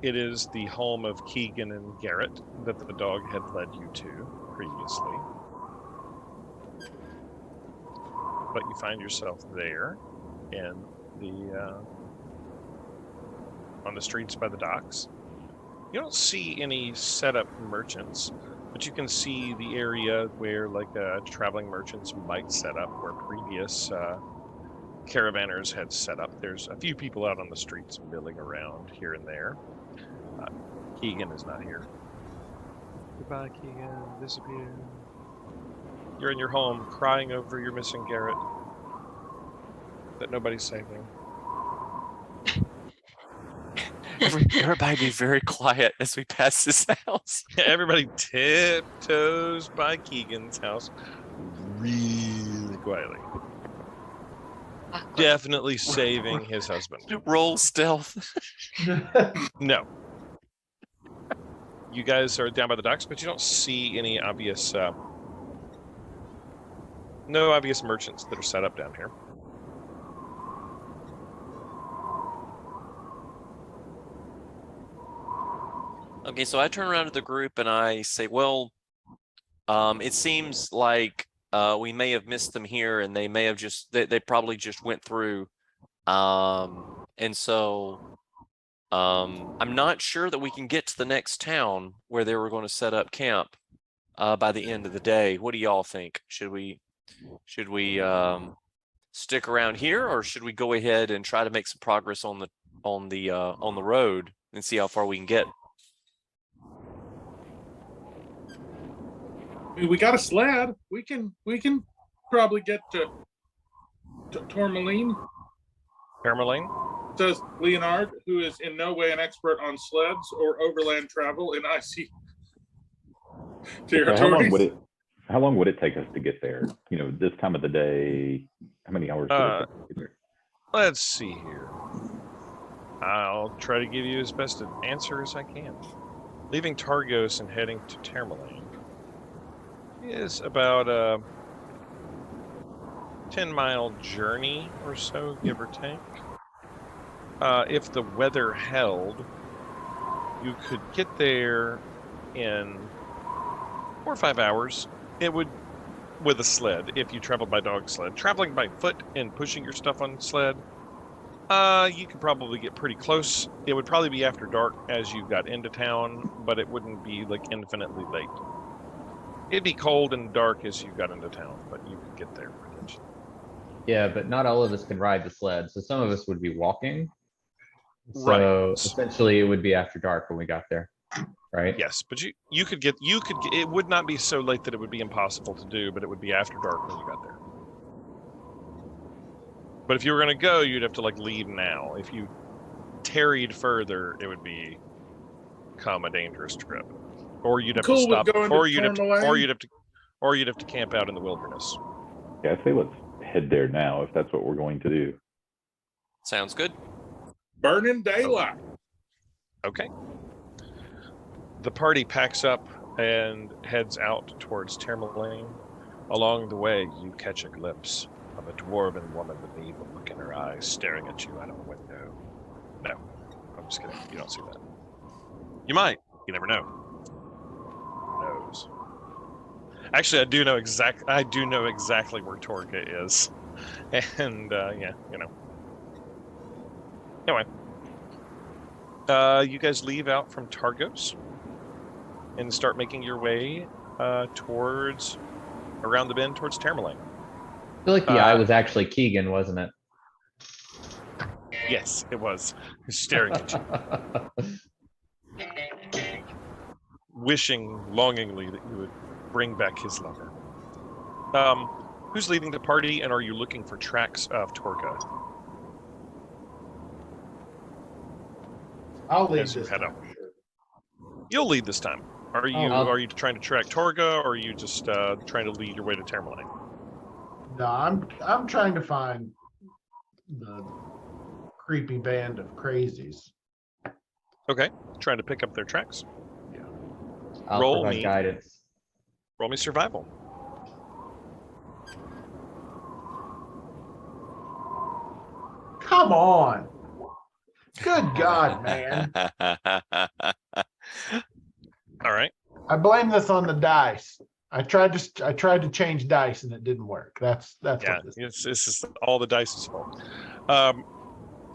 It is the home of Keegan and Garrett that the dog had led you to previously. But you find yourself there in on the streets by the docks. You don't see any set-up merchants, but you can see the area where traveling merchants might set up, where previous caravanners had set up. There's a few people out on the streets milling around here and there. Keegan is not here. Goodbye, Keegan. Disappear. You're in your home crying over your missing Garrett that nobody's saving. Everybody be very quiet as we pass this house. Everybody tiptoes by Keegan's house really quietly. Awkward. Definitely saving his husband. Roll stealth. No. You guys are down by the docks, but you don't see any obvious, no obvious merchants that are set up down here. Okay, so I turn around to the group and I say, well, it seems like we may have missed them here and they may have just, they probably just went through. And so I'm not sure that we can get to the next town where they were going to set up camp by the end of the day. What do y'all think? Should we stick around here, or should we go ahead and try to make some progress on the road and see how far we can get? I mean, we got a sled. We can probably get to Tourmaline, Tourmaline? says Leonard, who is in no way an expert on sleds or overland travel in icy So territories. how long would it take us to get there? You know, this time of the day, how many hours would it take to get there? Let's see here. I'll try to give you as best an answer as I can. Leaving Targos and heading to Tourmaline is about a 10-mile journey or so, give or take. If the weather held, you could get there in 4 or 5 hours. It would, with a sled, if you traveled by dog sled. Traveling by foot and pushing your stuff on sled, you could probably get pretty close. It would probably be after dark as you got into town, but it wouldn't be like infinitely late. It'd be cold and dark as you got into town, but you could get there potentially. Yeah, but not all of us can ride the sled, so some of us would be walking. Right. So essentially it would be after dark when we got there, right? Yes, but you could get, it would not be so late that it would be impossible to do, but it would be after dark when you got there. But if you were going to go, you'd have to like leave now. If you tarried further, it would become a dangerous trip. Or you'd have to stop, or you'd have to camp out in the wilderness. Yeah, I say let's head there now if that's what we're going to do. Sounds good. Burning daylight. Okay. The party packs up and heads out towards Tourmaline. Along the way, you catch a glimpse of a dwarven woman with an evil look in her eyes staring at you out of a window. No, I'm just kidding. You don't see that. You might. You never know. Who knows? Actually, I do know exactly where Torga is. And, yeah, you know. Anyway. You guys leave out from Targos and start making your way towards, around the bend towards Tourmaline. I feel like the eye was actually Keegan, wasn't it? Yes, it was. He's staring at you, wishing longingly that you would bring back his lover. Who's leading the party, and are you looking for tracks of Torga? I'll leave As you this head time up. for sure. You'll lead this time. Are you I'll- are you trying to track Torga, or are you just trying to lead your way to Tourmaline? No, I'm trying to find the creepy band of crazies. Okay, trying to pick up their tracks. I'll Roll provide me. guidance. Roll me survival. Come on. Good God, man. All right. I blame this on the dice. I tried to change dice and it didn't work. That's Yeah, what this is. it's just all the dice's fault.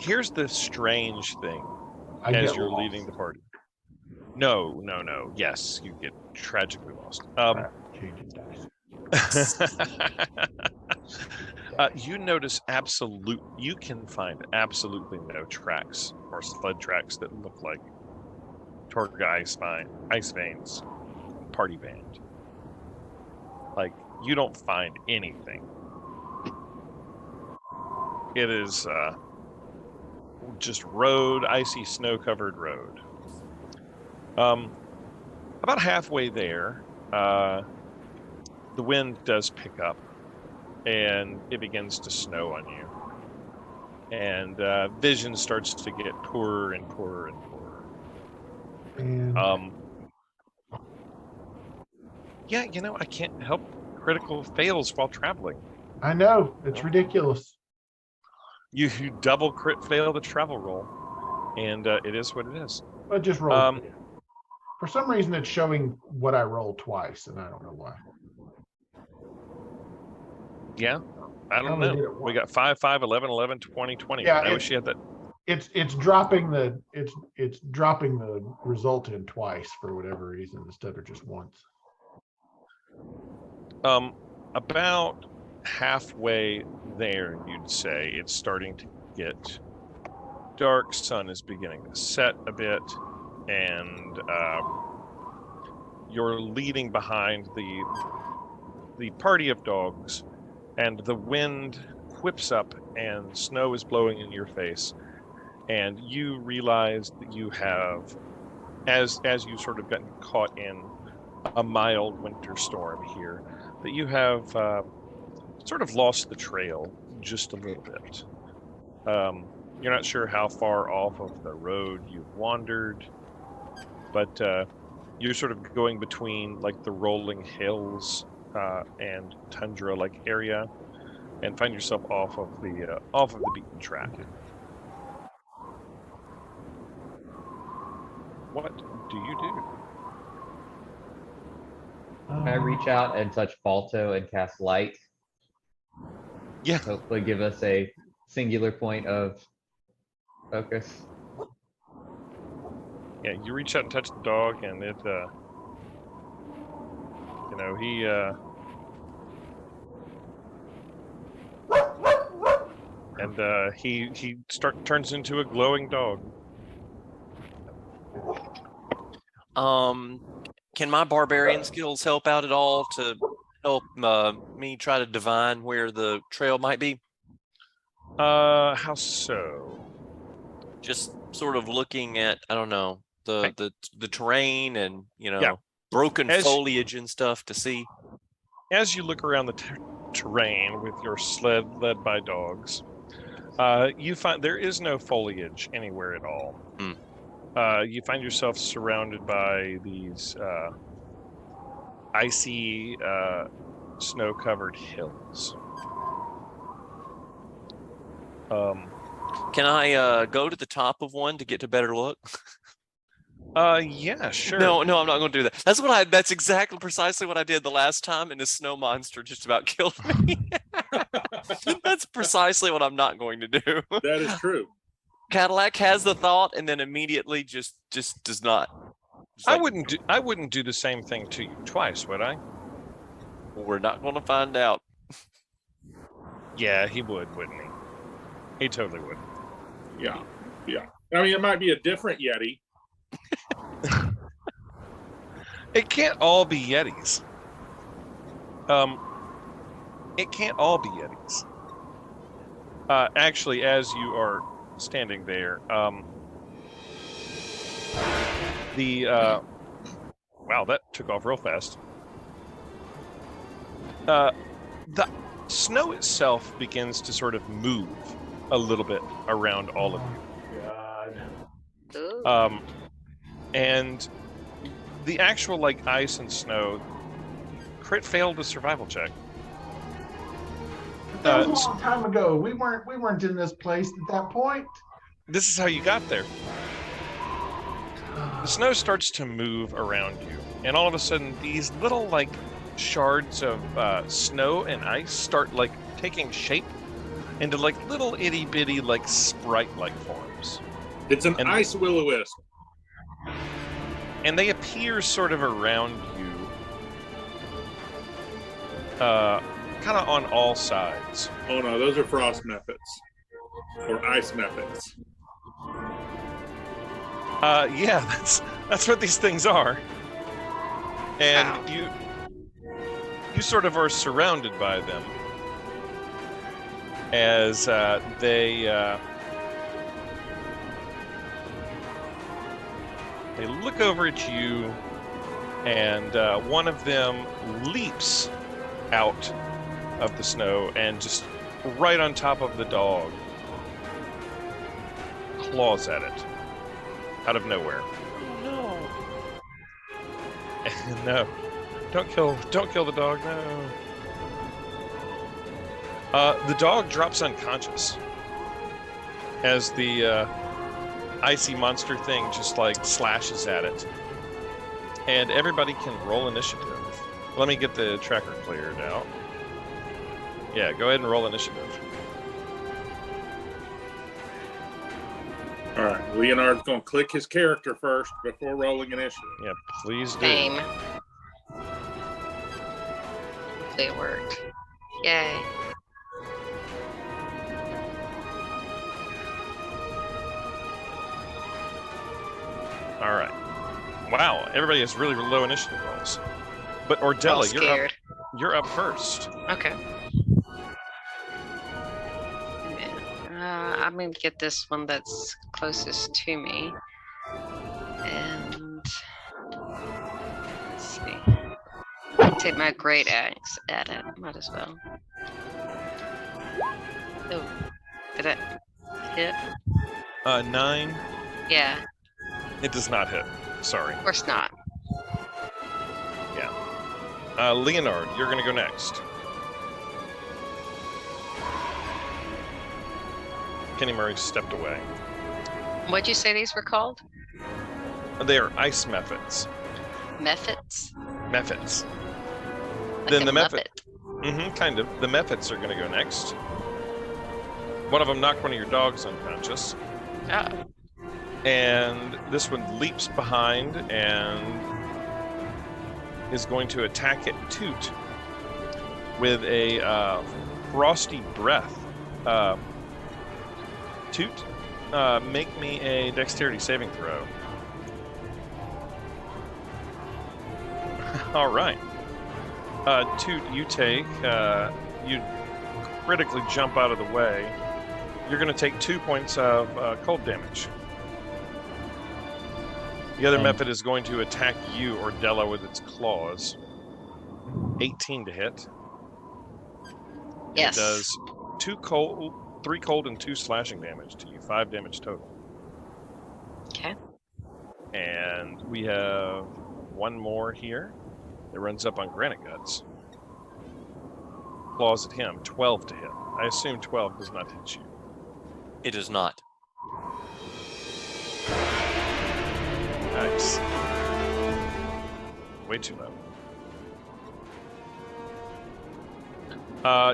Here's the strange thing I as get you're lost. leading the party. No. Yes, you get tragically lost. Changing dice. You notice you can find absolutely no tracks or sled tracks that look like Torga Ice Veins party band. Like, you don't find anything. It is just road, icy, snow-covered road. About halfway there, the wind does pick up, and it begins to snow on you. And vision starts to get poorer and poorer and poorer. And Yeah, you know, I can't help critical fails while traveling. I know, it's ridiculous. You double crit fail the travel roll, and it is what it is. But just roll. For some reason, it's showing what I rolled twice, and I don't know why. Yeah, I don't only did know. it We once. got 5, 5, 11, 11, 20, 20. Yeah, I wish you had that. It's dropping the dropping the result in twice for whatever reason instead of just once. About halfway there, you'd say it's starting to get dark. Sun is beginning to set a bit, and you're leading behind the party of dogs, and the wind whips up, and snow is blowing in your face, and you realize that you have, as you sort of gotten caught in a mild winter storm here, that you have sort of lost the trail just a little bit. You're not sure how far off of the road you've wandered, but you're sort of going between like the rolling hills and tundra-like area, and find yourself off of the beaten track. What do you do? Can I reach out and touch Balto and cast light? Yeah. Hopefully give us a singular point of focus. Yeah, you reach out and touch the dog, and it, you know, he turns into a glowing dog. Can my barbarian skills help out at all to help me try to divine where the trail might be? How so? Just sort of looking at, I don't know, the terrain and, you know, Yeah. broken As- foliage and stuff to see. As you look around the terrain with your sled led by dogs, you find there is no foliage anywhere at all. You find yourself surrounded by these icy, snow-covered hills. Can I go to the top of one to get a better look? Yeah, sure. No, I'm not going to do that. That's exactly precisely what I did the last time, and the snow monster just about killed me. That's precisely what I'm not going to do. That is true. Cadillac has the thought and then immediately just does not. Just I like, wouldn't do the same thing to you twice, would I? we're not going to find out. Yeah, he would, wouldn't he? He totally would. Yeah. I mean, it might be a different Yeti. It can't all be Yetis. It can't all be Yetis. Actually, as you are standing there, wow, that took off real fast. The snow itself begins to sort of move a little bit around all of you. Ooh. And the actual like ice and snow, crit failed a survival check. That was a long time ago. We weren't in this place at that point. This is how you got there. The snow starts to move around you, and all of a sudden, these little like shards of snow and ice start like taking shape into like little itty bitty like sprite-like forms, It's an And- ice will-o-wisp. and they appear sort of around you, kind of on all sides. Oh no, those are frost methods or ice methods. Yeah, that's what these things are. And Ow. you sort of are surrounded by them as they look over at you, and one of them leaps out of the snow and just right on top of the dog, claws at it out of nowhere. No. No, don't kill the dog. No. The dog drops unconscious as the icy monster thing just like slashes at it, and everybody can roll initiative. Let me get the tracker cleared out. Yeah, go ahead and roll initiative. All right, Leonard's gonna click his character first before rolling initiative. Yeah, please do. Same. Hopefully it worked. Yay. All right. Wow, everybody has really low initiative rolls. But I'm Ordella, scared. you're up first. Okay. I'm going to get this one that's closest to me. And let's see. Take my great axe at it. Might as well. Oh, did it hit? 9. Yeah, It does not hit. Sorry. of course not. Leonard, you're going to go next. Kenny Murray stepped away. What'd you say these were called? They are ice methods. Methods? Methods. Like Then a the method. Muppet. Kind of. The methods are going to go next. One of them knocked one of your dogs unconscious. Oh, And this one leaps behind and is going to attack it, Toot, with a frosty breath. Toot, make me a dexterity saving throw. All right. Toot, you take, you critically jump out of the way. You're going to take 2 points of cold damage. The other method is going to attack you, Ordella, with its claws. 18 to hit. yes. It does 2 cold, 3 cold, and 2 slashing damage to you. 5 damage total. Okay. And we have one more here. It runs up on Granite Guts. Claws at him. 12 to hit. I assume 12 does not hit you. It does not. Nice. Way too low.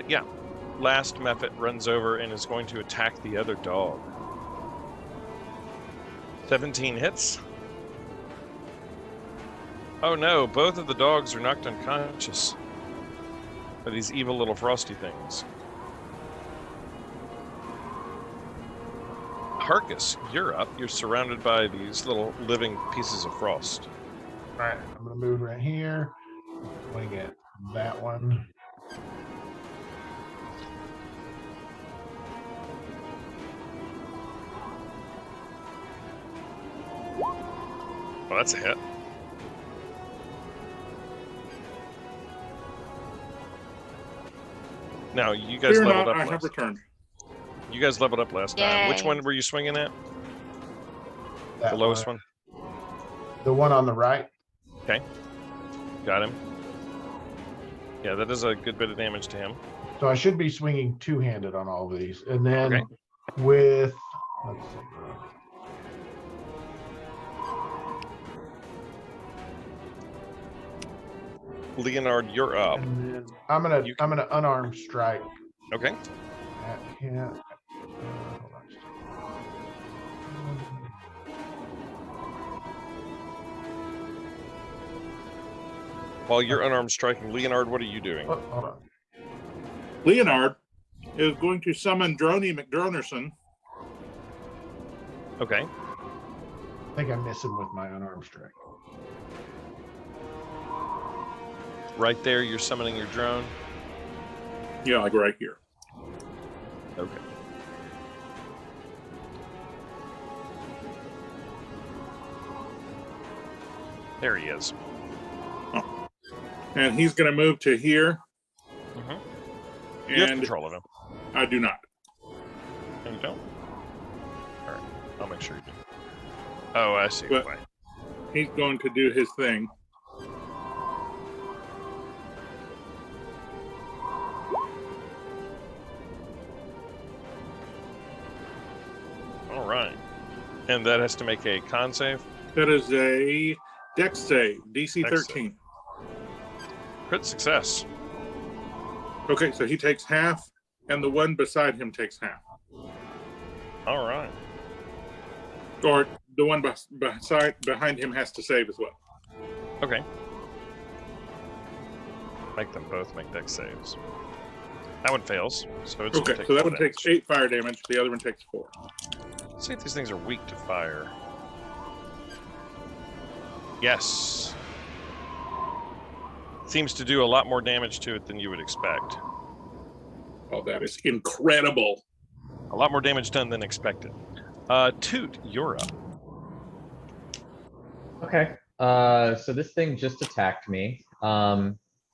Yeah. Last method runs over and is going to attack the other dog. 17 hits. Oh no, both of the dogs are knocked unconscious by these evil little frosty things. Harkus, you're up. You're surrounded by these little living pieces of frost. All right, I'm gonna move right here. I'm gonna get that one. Well, that's a hit. Now, you guys Fear leveled not, I up have last. returned. You guys leveled up last time. Which Yay. one were you swinging at? That The lowest one? The one on the right. Okay. Got him. Yeah, that does a good bit of damage to him. So I should be swinging two-handed on all of these, and then Okay. with let's see. Leonard, you're up. And then I'm gonna You I'm gonna unarmed strike Okay. at him. Hold on. While you're unarmed striking, Leonard, what are you doing? Oh, hold on. Leonard is going to summon Droney McDronerson. Okay. I think I miss him with my unarmed strike. Right there, you're summoning your drone. Yeah, like right here. Okay. There he is. And he's going to move to here. You have And control of him. I do not. And you don't? All right. I'll make sure you do. Oh, I see. But- Why. He's going to do his thing. All right. And that has to make a con save. That is a dex save, DC Dex 13. Crit success. Okay, so he takes half, and the one beside him takes half. All right. Or the one behind him has to save as well. Okay. Make them both make dex saves. That one fails, so it's Okay, so that one takes 8 fire damage. The other one takes 4. Let's see if these things are weak to fire. Yes. Seems to do a lot more damage to it than you would expect. Oh, that is incredible. A lot more damage done than expected. Toot, you're up. Okay. So this thing just attacked me.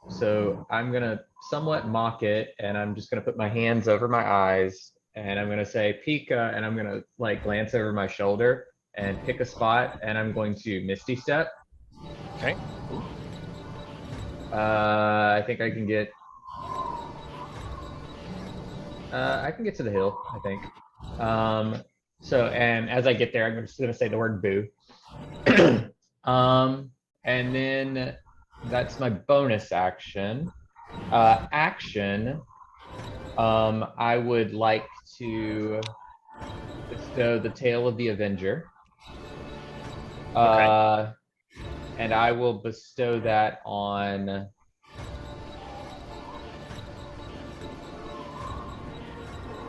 So I'm gonna somewhat mock it, and I'm just gonna put my hands over my eyes, and I'm gonna say Pika, and I'm gonna like glance over my shoulder and pick a spot, and I'm going to Misty Step. Okay. I think I can get. I can get to the hill, I think. So, and as I get there, I'm just gonna say the word boo. And then that's my bonus action. I would like to bestow the Tale of the Avenger. And I will bestow that on.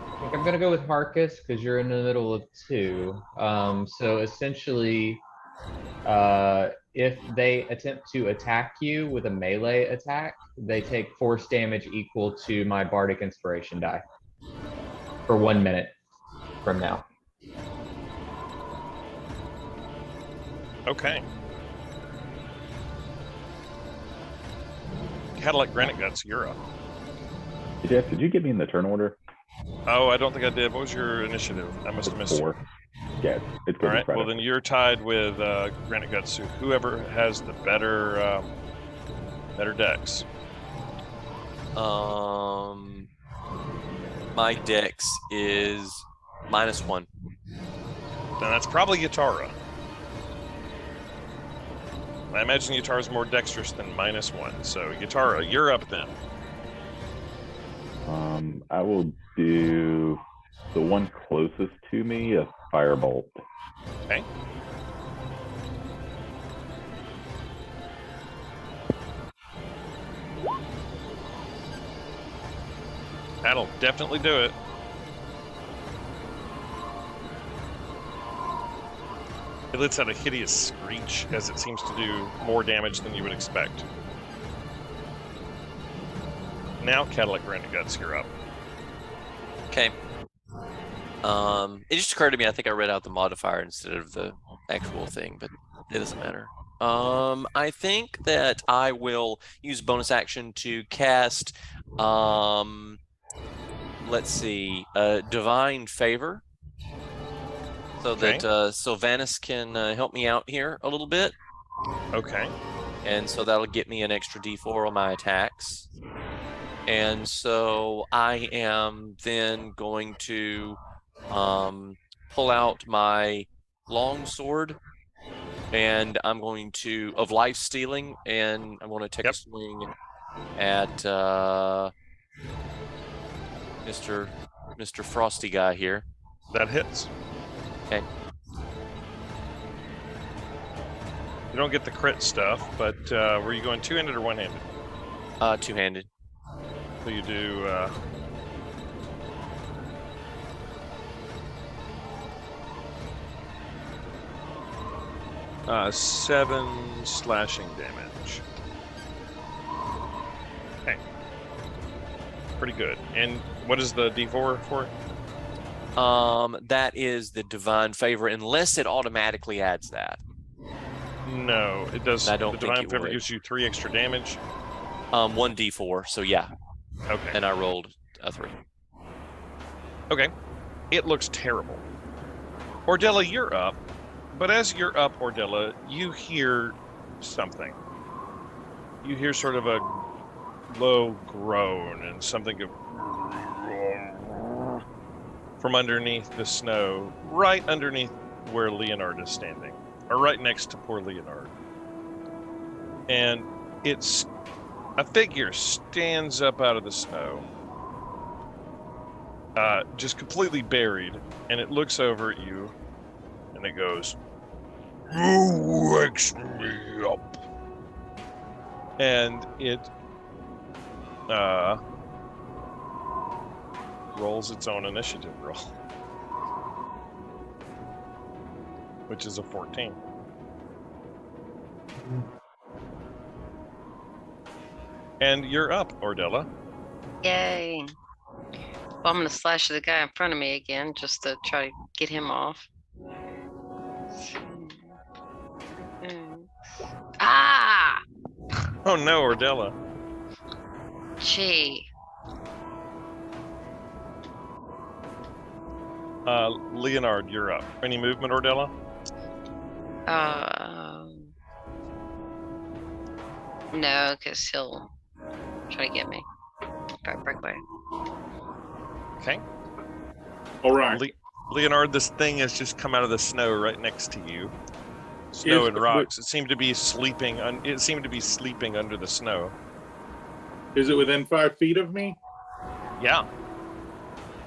I think I'm gonna go with Harkus because you're in the middle of 2. So essentially, if they attempt to attack you with a melee attack, they take force damage equal to my Bardic Inspiration die for 1 minute from now. Okay. Cadillac Granite Guts, you're up. Jeff, did you get me in the turn order? Oh, I don't think I did. What was your initiative? I must have missed 4. it. Yeah, it's All good. right. Well, then you're tied with Granite Guts. Whoever has the better dex. My dex is -1. Then that's probably Yatara. I imagine Yatara's more dexterous than -1. So Yatara, you're up then. I will do the one closest to me, a firebolt. Okay. That'll definitely do it. It lets out a hideous screech as it seems to do more damage than you would expect. Now, Cadillac Granite Guts, you're up. Okay. It just occurred to me, I think I read out the modifier instead of the actual thing, but it doesn't matter. I think that I will use bonus action to cast, let's see, Divine Favor. So that Sylvanas can help me out here a little bit. Okay. And so that'll get me an extra D4 on my attacks. And so I am then going to pull out my long sword, and I'm going to of life stealing, and I'm going to take a swing at Mr. Frosty guy here. That hits. Okay. You don't get the crit stuff, but were you going two-handed or one-handed? Two-handed. So you do 7 slashing damage. pretty good. And what is the D4 for it? That is the divine favor, unless it automatically adds that. No, it does. I don't the think divine it favor would. gives you 3 extra damage. 1d4. So yeah, Okay. and I rolled a 3. Okay. It looks terrible. Ordella, you're up. But as you're up, Ordella, you hear something. You hear sort of a low groan and something from underneath the snow, right underneath where Leonard is standing, or right next to poor Leonard. And it's a figure stands up out of the snow, just completely buried, and it looks over at you, and it goes, "Who wakes me up?" And it rolls its own initiative roll, which is a 14. And you're up, Ordella. Yay. Well, I'm going to slash the guy in front of me again just to try to get him off. Ah! Oh no, Ordella. Gee. Leonard, you're up. Any movement, Ordella? No, because he'll try to get me. Probably break away. Okay. All right. Leonard, this thing has just come out of the snow right next to you. Snow and rocks. It seemed to be sleeping. It seemed to be sleeping under the snow. Is it within 5 feet of me? Yeah.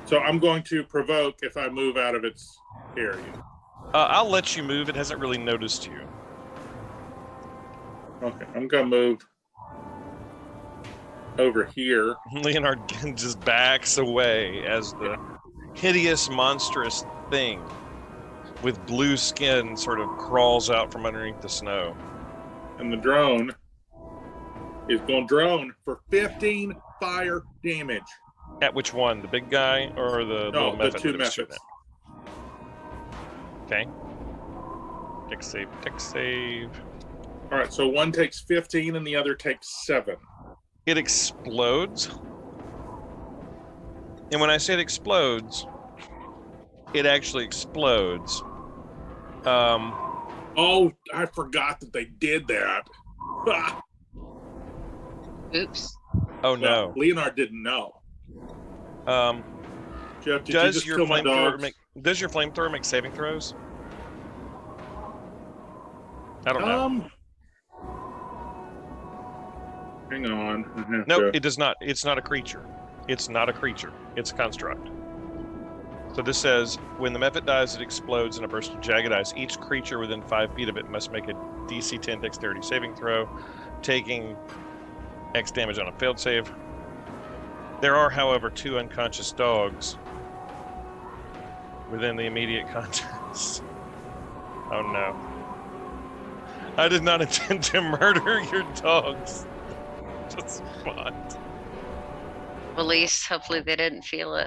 So I'm going to provoke if I move out of its area. I'll let you move. It hasn't really noticed you. Okay, I'm gonna move over here. Leonard just backs away as the hideous, monstrous thing with blue skin sort of crawls out from underneath the snow. And the drone is going to drone for 15 fire damage. At which one? The big guy or the No, little the method? two that was shooting methods. at? Okay. Dex save. Dex save. All right, so one takes 15 and the other takes 7. It explodes. And when I say it explodes, it actually explodes. Oh, I forgot that they did that. Ah, Oops. Oh no. well, Leonard didn't know. Jeff, did you Does just your kill my dogs? does your flamethrower make saving throws? I don't know. Hang on. I have No, to- it does not. It's not a creature. It's not a creature. It's a construct. So this says, when the method dies, it explodes in a burst of jagged ice. Each creature within 5 feet of it must make a DC 10 dexterity saving throw, taking X damage on a failed save. There are, however, 2 unconscious dogs within the immediate context. Oh no. I did not intend to murder your dogs. Just fought. At least, hopefully they didn't feel it.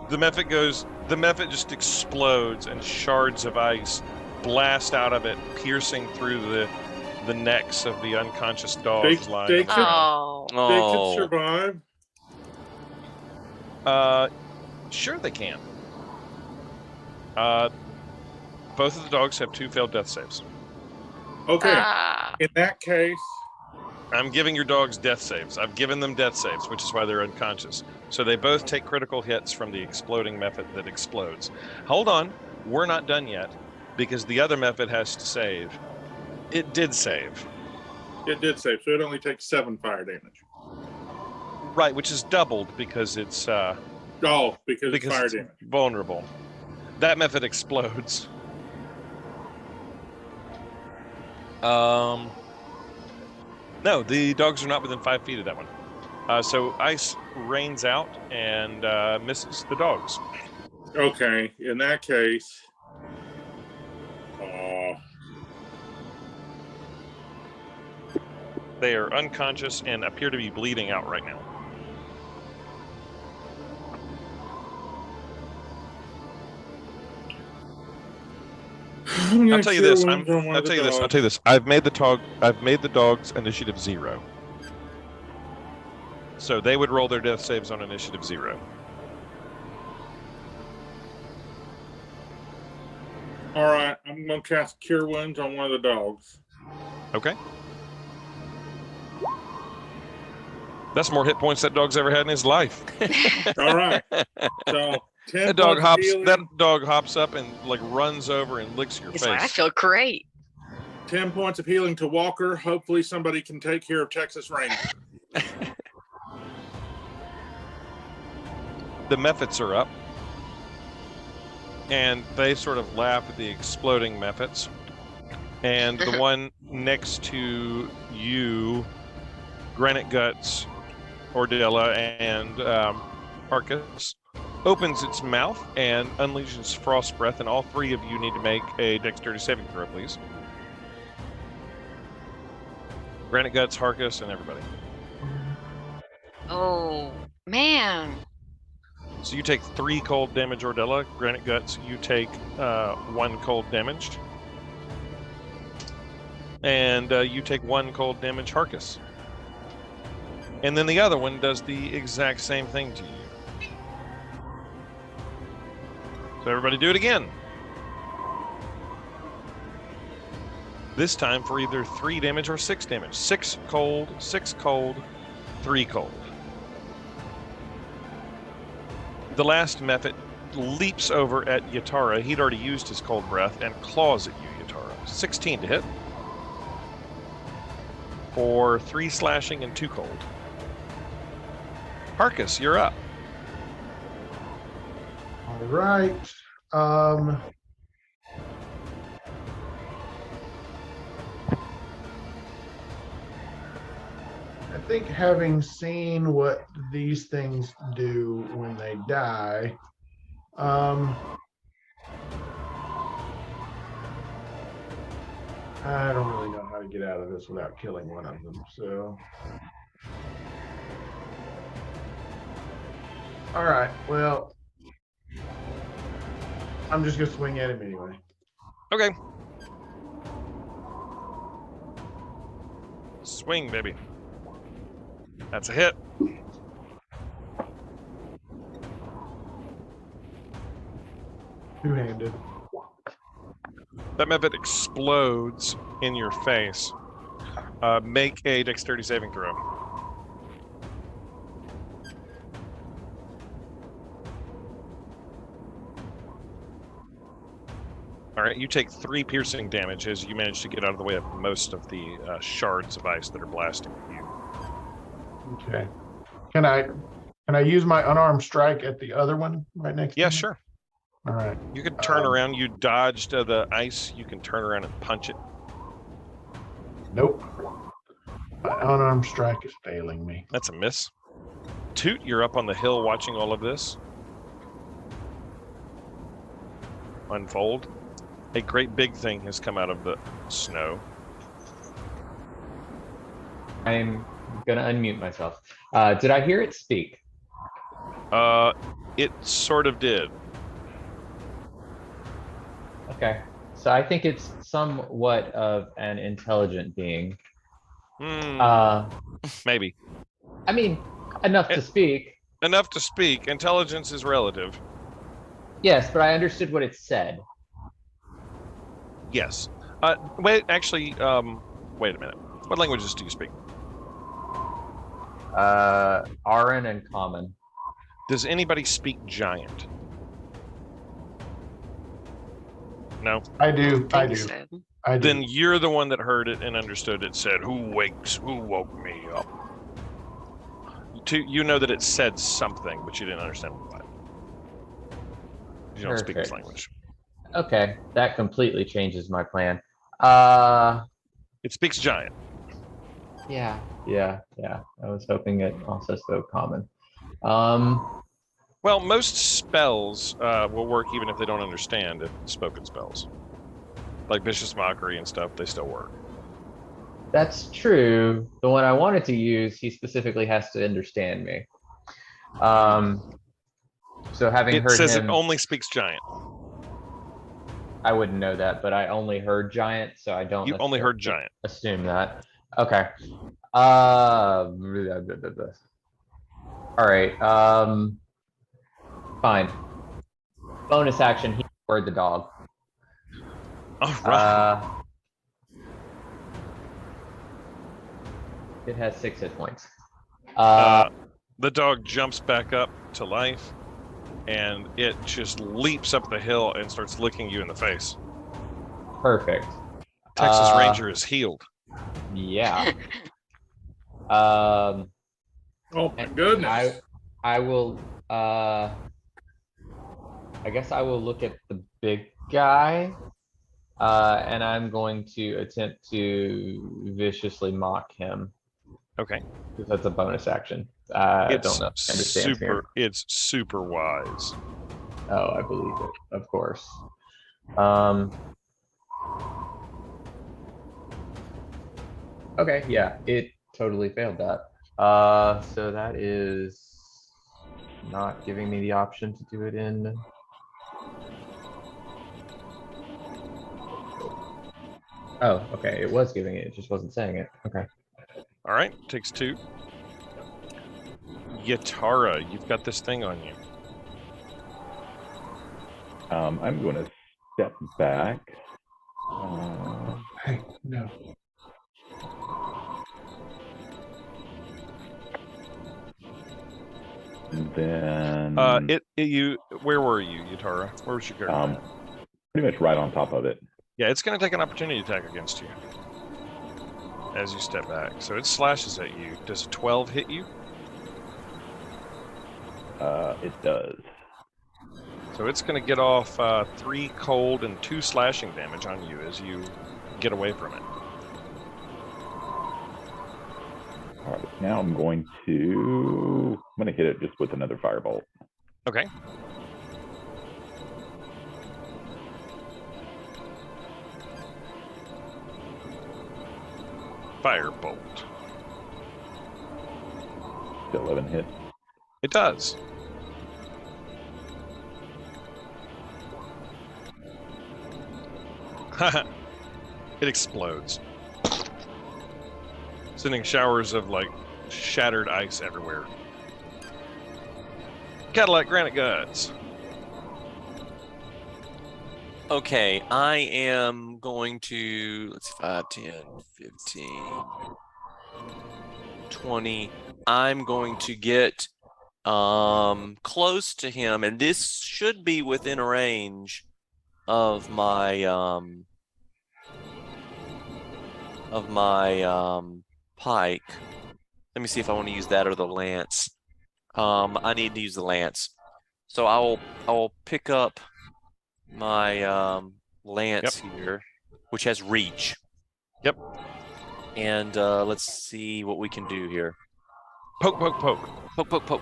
The method just explodes and shards of ice blast out of it, piercing through the necks of the unconscious dogs lying on the ground. Oh. They Oh, could survive. Sure they can. Both of the dogs have 2 failed death saves. Okay, Ah. in that case, I'm giving your dogs death saves. I've given them death saves, which is why they're unconscious. So they both take critical hits from the exploding method that explodes. Hold on, we're not done yet, because the other method has to save. It did save. it did save, so it only takes 7 fire damage. Right, which is doubled because it's Oh, because it's fire it's damage. vulnerable. That method explodes. No, the dogs are not within 5 feet of that one. So ice rains out and misses the dogs. Okay, in that case, They are unconscious and appear to be bleeding out right now. I'll tell you this. I'll tell you this. I'll tell you this. I've made the dogs initiative 0. So they would roll their death saves on initiative 0. All right, I'm going to cast Cure Wounds on one of the dogs. Okay. That's more hit points that dog's ever had in his life. All right. So 10 That dog points of healing, hops up and like runs over and licks your He's face. like, I feel great. 10 points of healing to Walker. Hopefully somebody can take care of Texas Ranger. The Mephits are up. And they sort of laugh at the exploding Mephits. And the one next to you, Granite Guts, Ordella, and Arcus, opens its mouth and unleashes Frost Breath, and all 3 of you need to make a Dexterity saving throw, please. Granite Guts, Harkus, and everybody. Oh, man. So you take 3 cold damage, Ordella. Granite Guts, you take 1 cold damage. And you take 1 cold damage, Harkus. And then the other one does the exact same thing to you. So everybody do it again. This time for either 3 damage or 6 damage. 6 cold, 3 cold. The last Mephit leaps over at Yatara. He'd already used his cold breath and claws at you, Yatara. 16 to hit. For 3 slashing and 2 cold. Harkus, you're up. All right. I think having seen what these things do when they die, I don't really know how to get out of this without killing one of them, so. All right, well, I'm just gonna swing at him anyway. Okay. Swing, baby. That's a hit. Two-handed. That Mephit explodes in your face. Make a Dexterity saving throw. All right, you take 3 piercing damage as you manage to get out of the way of most of the shards of ice that are blasting at you. Okay. Can I use my unarmed strike at the other one right next to Yeah, me? sure. All right. You can turn around. You dodged the ice. You can turn around and punch it. Nope. My unarmed strike is failing me. That's a miss. Toot, you're up on the hill watching all of this unfold. A great big thing has come out of the snow. I'm gonna unmute myself. Did I hear it speak? It sort of did. Okay. So I think it's somewhat of an intelligent being. Maybe. I mean, enough to speak. Enough to speak. Intelligence is relative. Yes, but I understood what it said. Yes. Wait, actually, wait a minute. What languages do you speak? Aran and Common. Does anybody speak Giant? No? I do. I do. So. I do. Then you're the one that heard it and understood it said, who woke me up? You know that it said something, but you didn't understand what. You don't speak this Perfect. language. Okay, that completely changes my plan. It speaks Giant. Yeah. I was hoping it also spoke Common. Well, most spells will work even if they don't understand if spoken spells. Like Vicious Mockery and stuff, they still work. That's true. The one I wanted to use, he specifically has to understand me. So having It heard says him, it only speaks Giant. I wouldn't know that, but I only heard giant, so I don't. You only heard necessarily giant. Assume that. Okay. All right. Fine. Bonus action. He word the dog. All right. It has 6 hit points. The dog jumps back up to life, and it just leaps up the hill and starts licking you in the face. Perfect. Texas Ranger is healed. Yeah. Oh my goodness. I will. I guess I will look at the big guy, and I'm going to attempt to viciously mock him. Okay. Because that's a bonus action. I don't know. It's super wise. Oh, I believe it. Of course. Okay, yeah, it totally failed that. So that is not giving me the option to do it in. Oh, okay, it was giving it just wasn't saying it. Okay. All right, takes 2. Yatara, you've got this thing on you. I'm going to step back. Hey, no. And then where were you, Yatara? Where was your character? Pretty much right on top of it. Yeah, it's going to take an opportunity attack against you as you step back. So it slashes at you. Does a 12 hit you? It does. So it's going to get off 3 cold and 2 slashing damage on you as you get away from it. All right, now I'm going to hit it just with another firebolt. Okay. Firebolt. 11 hit. It does. It explodes, sending showers of like shattered ice everywhere. Cadillac Granite Guts. Okay, I am going to, let's see, 5, 10, 15, 20. I'm going to get close to him, and this should be within range of my pike. Let me see if I want to use that or the lance. I need to use the lance, so I'll pick up my lance here, which has reach. Yep. And let's see what we can do here. Poke, poke, poke. Poke, poke, poke.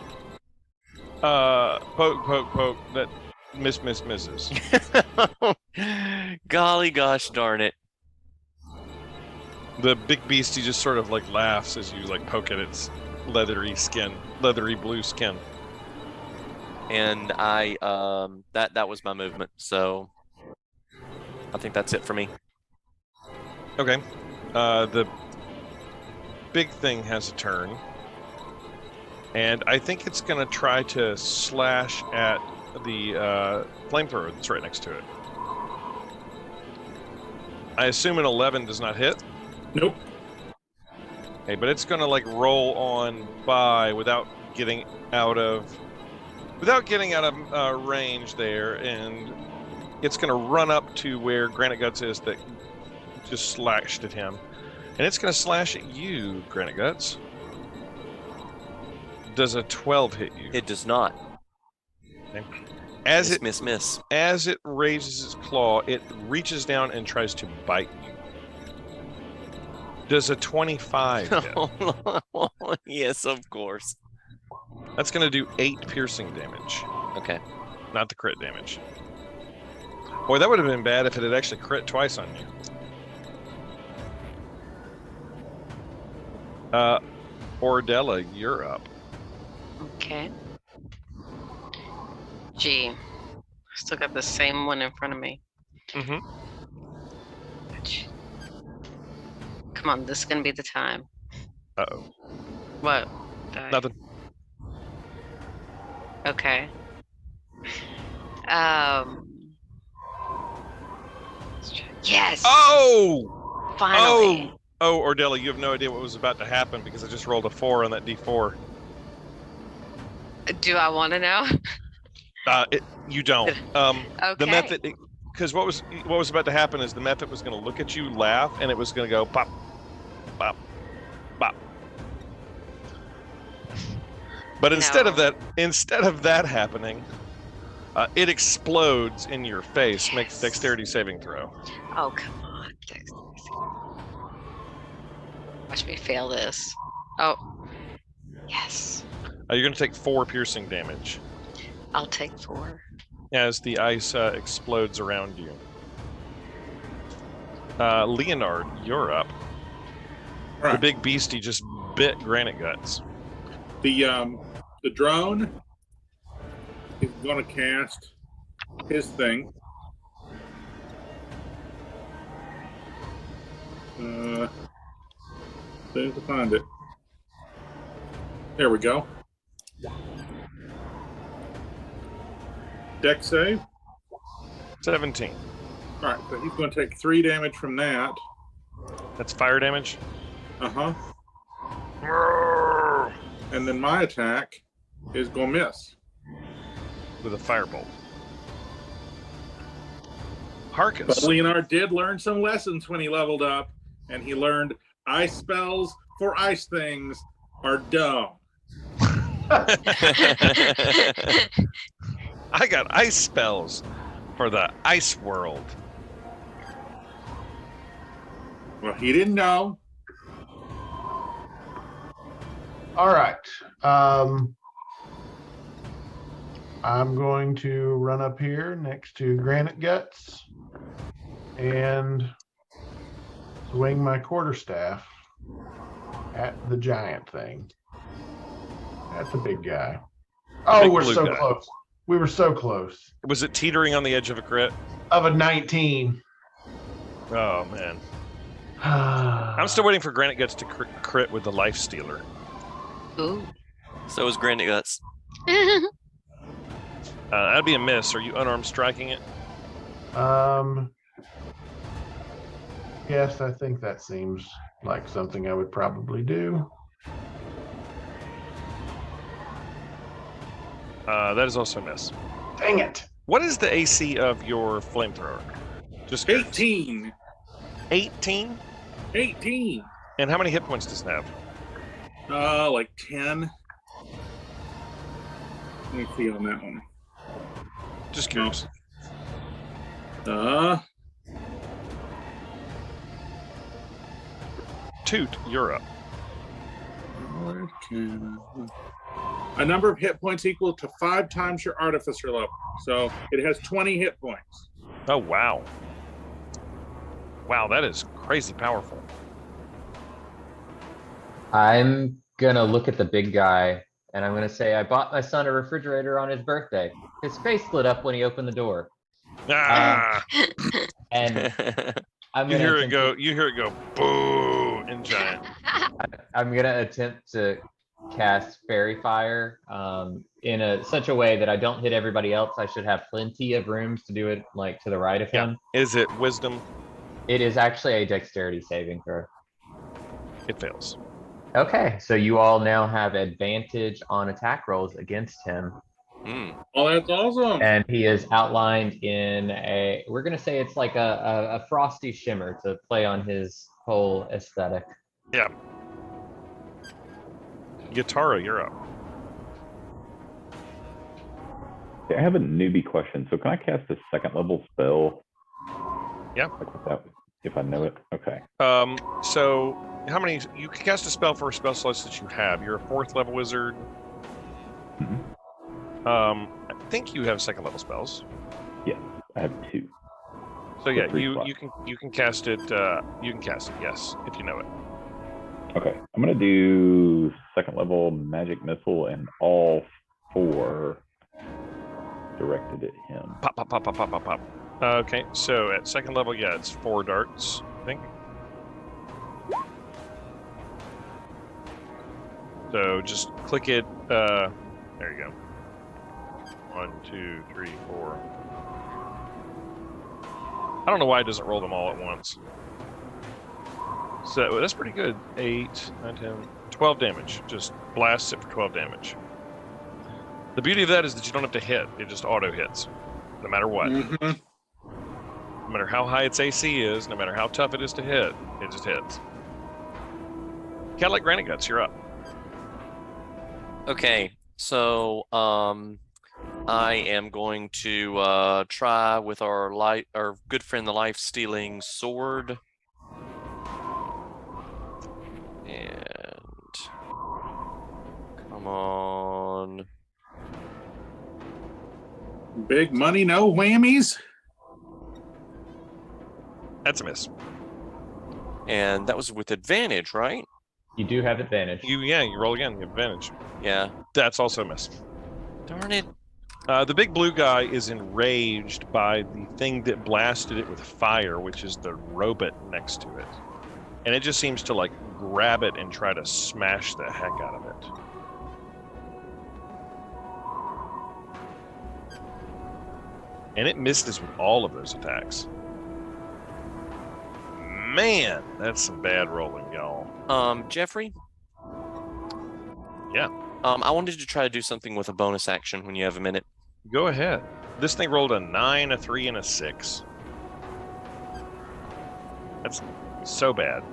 Poke, poke, poke. That misses. Golly gosh darn it. The big beastie just sort of like laughs as you like poke at its leathery blue skin. And I that was my movement, so I think that's it for me. Okay. The big thing has a turn, and I think it's gonna try to slash at the flamethrower that's right next to it. I assume an 11 does not hit. Nope. Okay, but it's gonna like roll on by without getting out of range there, and it's gonna run up to where Granite Guts is that just slashed at him, and it's gonna slash at you, Granite Guts. Does a 12 hit you? It does not. Okay. Miss. As it raises its claw, it reaches down and tries to bite you. Does a 25 hit? Yes, of course. That's going to do 8 piercing damage. Okay. Not the crit damage. Boy, that would have been bad if it had actually crit twice on you. Ordella, you're up. Okay. Gee, still got the same one in front of me. Mm-hmm. Come on, this is gonna be the time. Uh-oh. What? Nothing. Okay. Um. Yes. Oh! Finally. Oh, Ordella, you have no idea what was about to happen because I just rolled a 4 on that D4. Do I want to know? You don't. Okay. The method, because what was about to happen is the method was going to look at you, laugh, and it was going to go pop, pop, pop. But instead of that happening, it explodes in your face. Makes a dexterity saving throw. Oh, come on. Watch me fail this. Oh. Yes. You're going to take 4 piercing damage I'll take 4. as the ice explodes around you. Leonard, you're up. Right. The big beastie just bit Granite Guts. The drone is going to cast his thing. Need to find it. There we go. Dex save. 17. All right, so he's going to take 3 damage from that. That's fire damage. Uh-huh. And then my attack is going to miss. With a firebolt. But Harkus. Leonard did learn some lessons when he leveled up, and he learned ice spells for ice things are dumb. I got ice spells for the ice world. Well, he didn't know. All right. I'm going to run up here next to Granite Guts and swing my quarterstaff at the giant thing. At the big guy. Oh, Big we're blue so guy. close. We were so close. Was it teetering on the edge of a crit? Of a 19. Oh, man. I'm still waiting for Granite Guts to crit with the Life Stealer. Ooh. So is Granite Guts. That'd be a miss. Are you unarmed striking it? Yes, I think that seems like something I would probably do. That is also a miss. Dang it. What is the AC of your flamethrower? Just 18. 18? 18. And how many hit points does it have? Like 10. Let me see on that one. Just curious. Toot, you're up. A number of hit points equal to 5 times your artificer level. So it has 20 hit points. Oh, wow. Wow, that is crazy powerful. I'm gonna look at the big guy and I'm gonna say, I bought my son a refrigerator on his birthday. His face lit up when he opened the door. Ah! And I'm You gonna hear it attempt go, you hear it go, boo, in giant. I'm gonna attempt to cast Fairy Fire in such a way that I don't hit everybody else. I should have plenty of rooms to do it like to the right of him. Is it wisdom? It is actually a dexterity saving throw. It fails. Okay, so you all now have advantage on attack rolls against him. Oh, that's awesome. And he is outlined in we're gonna say it's like a frosty shimmer to play on his whole aesthetic. Yeah. Guitarra, you're up. Okay, I have a newbie question. So can I cast a 2nd level spell? Yeah. Like without, if I know it? Okay. So how many, you can cast a spell for spell slots that you have. You're a 4th level wizard. Mhm. I think you have 2nd level spells. Yes, I have 2. So yeah, 3 you slots. you can cast it. You can cast it, yes, if you know it. Okay, I'm gonna do 2nd level magic missile and all 4 directed at him. Pop, pop, pop, pop, pop, pop, pop. Okay, so at second level, yeah, it's 4 darts, I think. So just click it. There you go. 1, 2, 3, 4. I don't know why it doesn't roll them all at once. So that's pretty good. 8, 9, 10, 12 damage. Just blasts it for 12 damage. The beauty of that is that you don't have to hit. It just auto hits, no matter what. Mm-hmm. No matter how high its AC is, no matter how tough it is to hit, it just hits. Cadillac Granite Guts, you're up. Okay, so I am going to try with our good friend the life stealing sword. And come on. Big money, no whammies. That's a miss. And that was with advantage, right? You do have advantage. You roll again. You have advantage. Yeah. That's also a miss. Darn it. The big blue guy is enraged by the thing that blasted it with fire, which is the robot next to it. And it just seems to like grab it and try to smash the heck out of it. And it misses with all of those attacks. Man, that's some bad rolling, y'all. Jeffrey? Yeah. I wanted to try to do something with a bonus action when you have a minute. Go ahead. This thing rolled a 9, a 3, and a 6. That's so bad.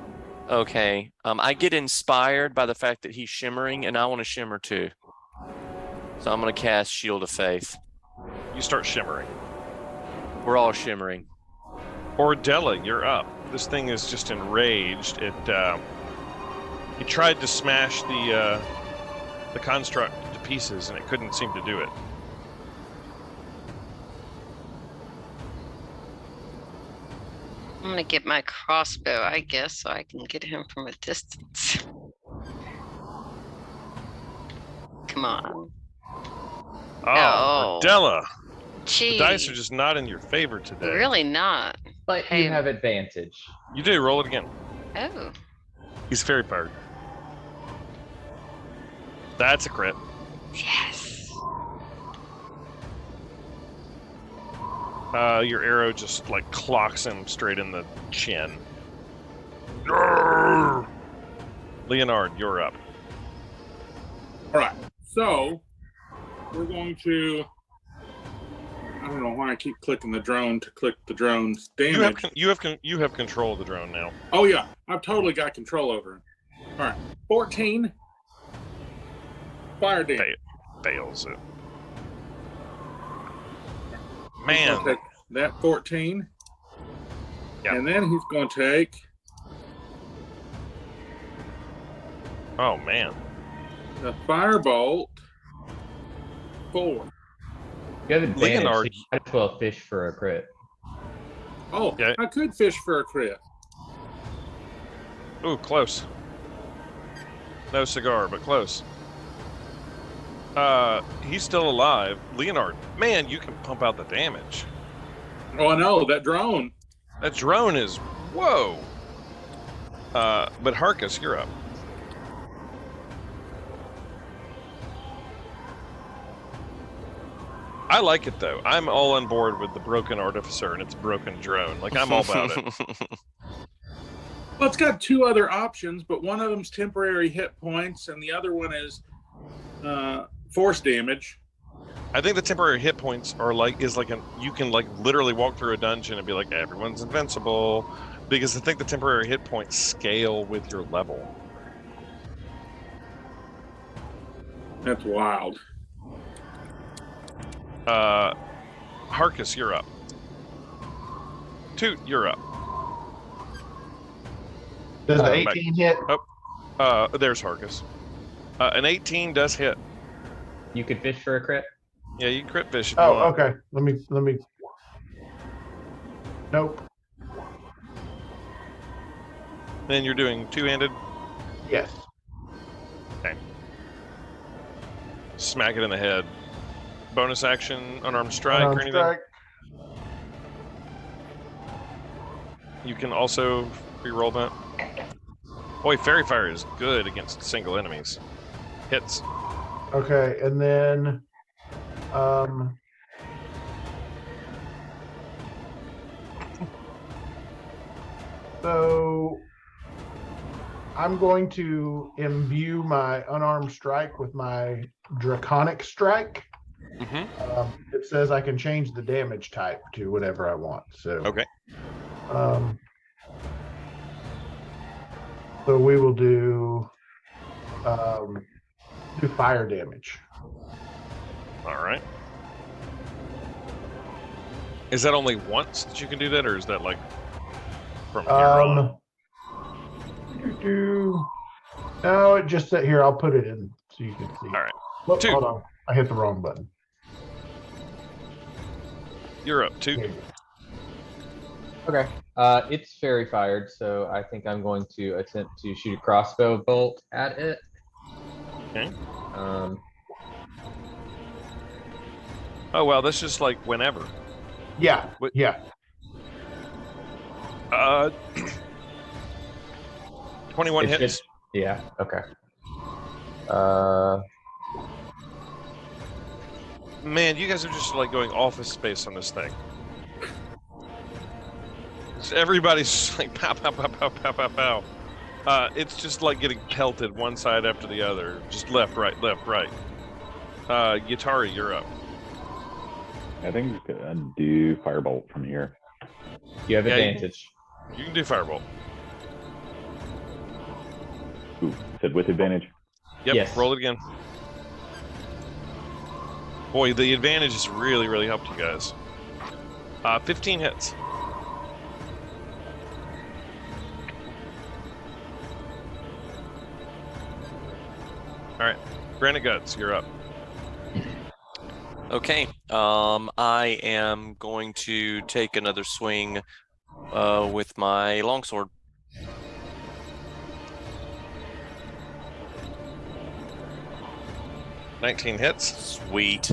Okay. I get inspired by the fact that he's shimmering, and I want to shimmer too. So I'm going to cast Shield of Faith. You start shimmering. We're all shimmering. Ordella, you're up. This thing is just enraged. It tried to smash the construct to pieces, and it couldn't seem to do it. I'm gonna get my crossbow, I guess, so I can get him from a distance. Come on. Oh, No. Ordella. Gee, The dice are just not in your favor today. really not. But Hey. you have advantage. You do. Roll it again. Oh, He's fairy powered. That's a crit. yes. Your arrow just like clocks him straight in the chin. Grrr! Leonard, you're up. All right. So we're going to. I don't know why I keep clicking the drone to click the drone's damage. You have control of the drone now. Oh yeah, I've totally got control over it. All right, 14 fire damage. Fails it. He's Man, gonna take that 14. Yeah. And then he's going to take. oh man. The firebolt. 4. You have advantage. Leonard- So you might as well fish for a crit. Oh, Yeah. I could fish for a crit. Ooh, close. No cigar, but close. He's still alive. Leonard, man, you can pump out the damage. Oh, I know that drone. That drone is whoa. But Harkus, you're up. I like it though. I'm all on board with the broken artificer and its broken drone. Like I'm all about it. Well, it's got 2 other options, but one of them's temporary hit points, and the other one is force damage. I think the temporary hit points are you can like literally walk through a dungeon and be like everyone's invincible, because I think the temporary hit points scale with your level. That's wild. Harkus, you're up. Toot, you're up. Does the back. 18 hit? There's Harkus. An 18 does hit. You could fish for a crit. Yeah, you can crit fish if you Oh, want. okay. Let me. Nope. Then you're doing two-handed. Yes. Smack it in the head. Bonus action, unarmed strike or Unarmed anything? strike. You can also re-roll that. Boy, Fairy Fire is good against single enemies. Hits. Okay, and then so I'm going to imbue my unarmed strike with my draconic strike. It says I can change the damage type to whatever I want. So Okay. So we will do fire damage. All right. Is that only once that you can do that, or is that like from here on? No, it just said here. I'll put it in so you can see. All right. Whoop, 2. hold on, I hit the wrong button. You're up. 2. Okay. It's fairy fired, so I think I'm going to attempt to shoot a crossbow bolt at it. Okay. Oh well, that's just like whenever. Yeah. What? Yeah. 21 It hits. should- yeah. Okay. Man, you guys are just like going Office Space on this thing. Everybody's just like pow, pow, pow, pow, pow, pow, pow. It's just like getting pelted one side after the other. Just left, right, left, right. Yatari, you're up. I think I'm just gonna do Firebolt from here. You have Yeah, advantage. You can do Firebolt. Ooh, said with advantage. Yep, Yes. roll it again. Boy, the advantage has really, really helped you guys. 15 hits. All right, Granite Guts, you're up. Okay. I am going to take another swing with my longsword. $19 hits. Sweet.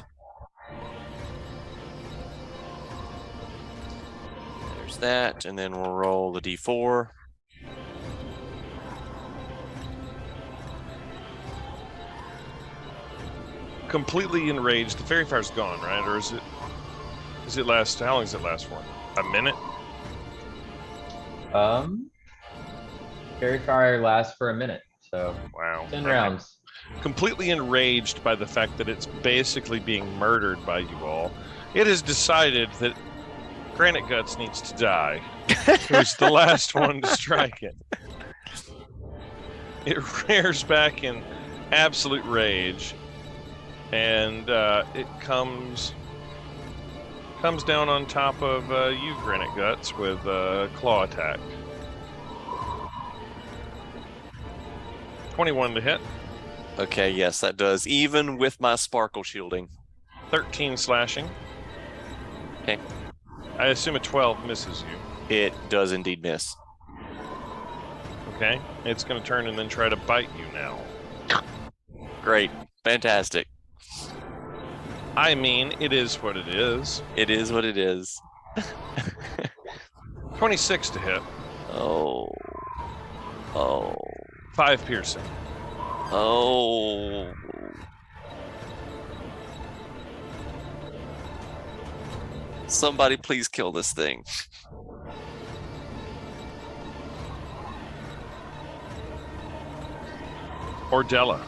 There's that, and then we'll roll the d4. Completely enraged. The fairy fire's gone, right? Or is it last? How long does it last for? A minute? Fairy fire lasts for a minute, so Wow. 10 Okay. rounds. Completely enraged by the fact that it's basically being murdered by you all, it has decided that Granite Guts needs to die. Who's the last one to strike it? It rears back in absolute rage, and it comes down on top of you, Granite Guts, with a claw attack. 21 to hit. Okay, yes, that does. Even with my sparkle shielding. 13 slashing. Okay. I assume a 12 misses you. It does indeed miss. Okay. It's going to turn and then try to bite you now. Great. Fantastic. I mean, it is what it is. It is what it is. 26 to hit. Oh. 5 piercing. Oh. Somebody please kill this thing. Ordella,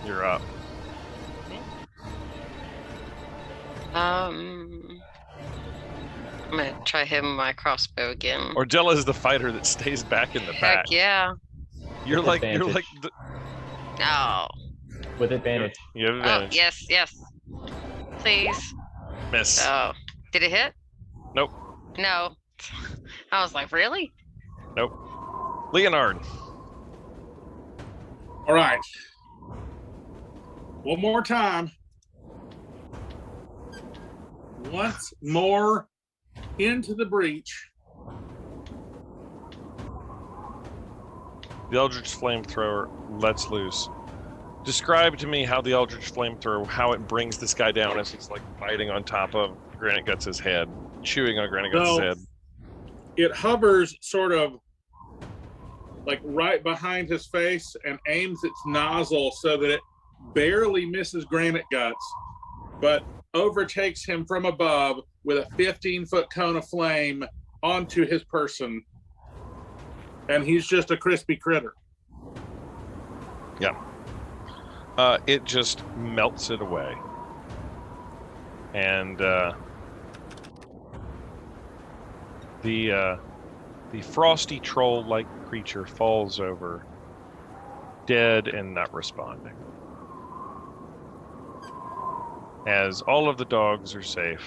you're up. I'm gonna try hitting my crossbow again. Ordella is the fighter that stays back in the Heck back. yeah. You're With like advantage. Oh. With advantage. you have Oh, advantage. yes, yes. Please. Miss. Oh. Did it hit? Nope. No. I was like, really? Nope. Leonard. All right. One more time. Once more into the breach. The Eldritch Flamethrower lets loose. Describe to me how the Eldritch Flamethrower, how it brings this guy down as he's like biting on top of Granite Guts' head, chewing on Granite Guts' So, head. it hovers sort of like right behind his face and aims its nozzle so that it barely misses Granite Guts, but overtakes him from above with a 15-foot cone of flame onto his person. And he's just a crispy critter. Yeah. It just melts it away. And the frosty troll-like creature falls over, dead and not responding. As all of the dogs are safe,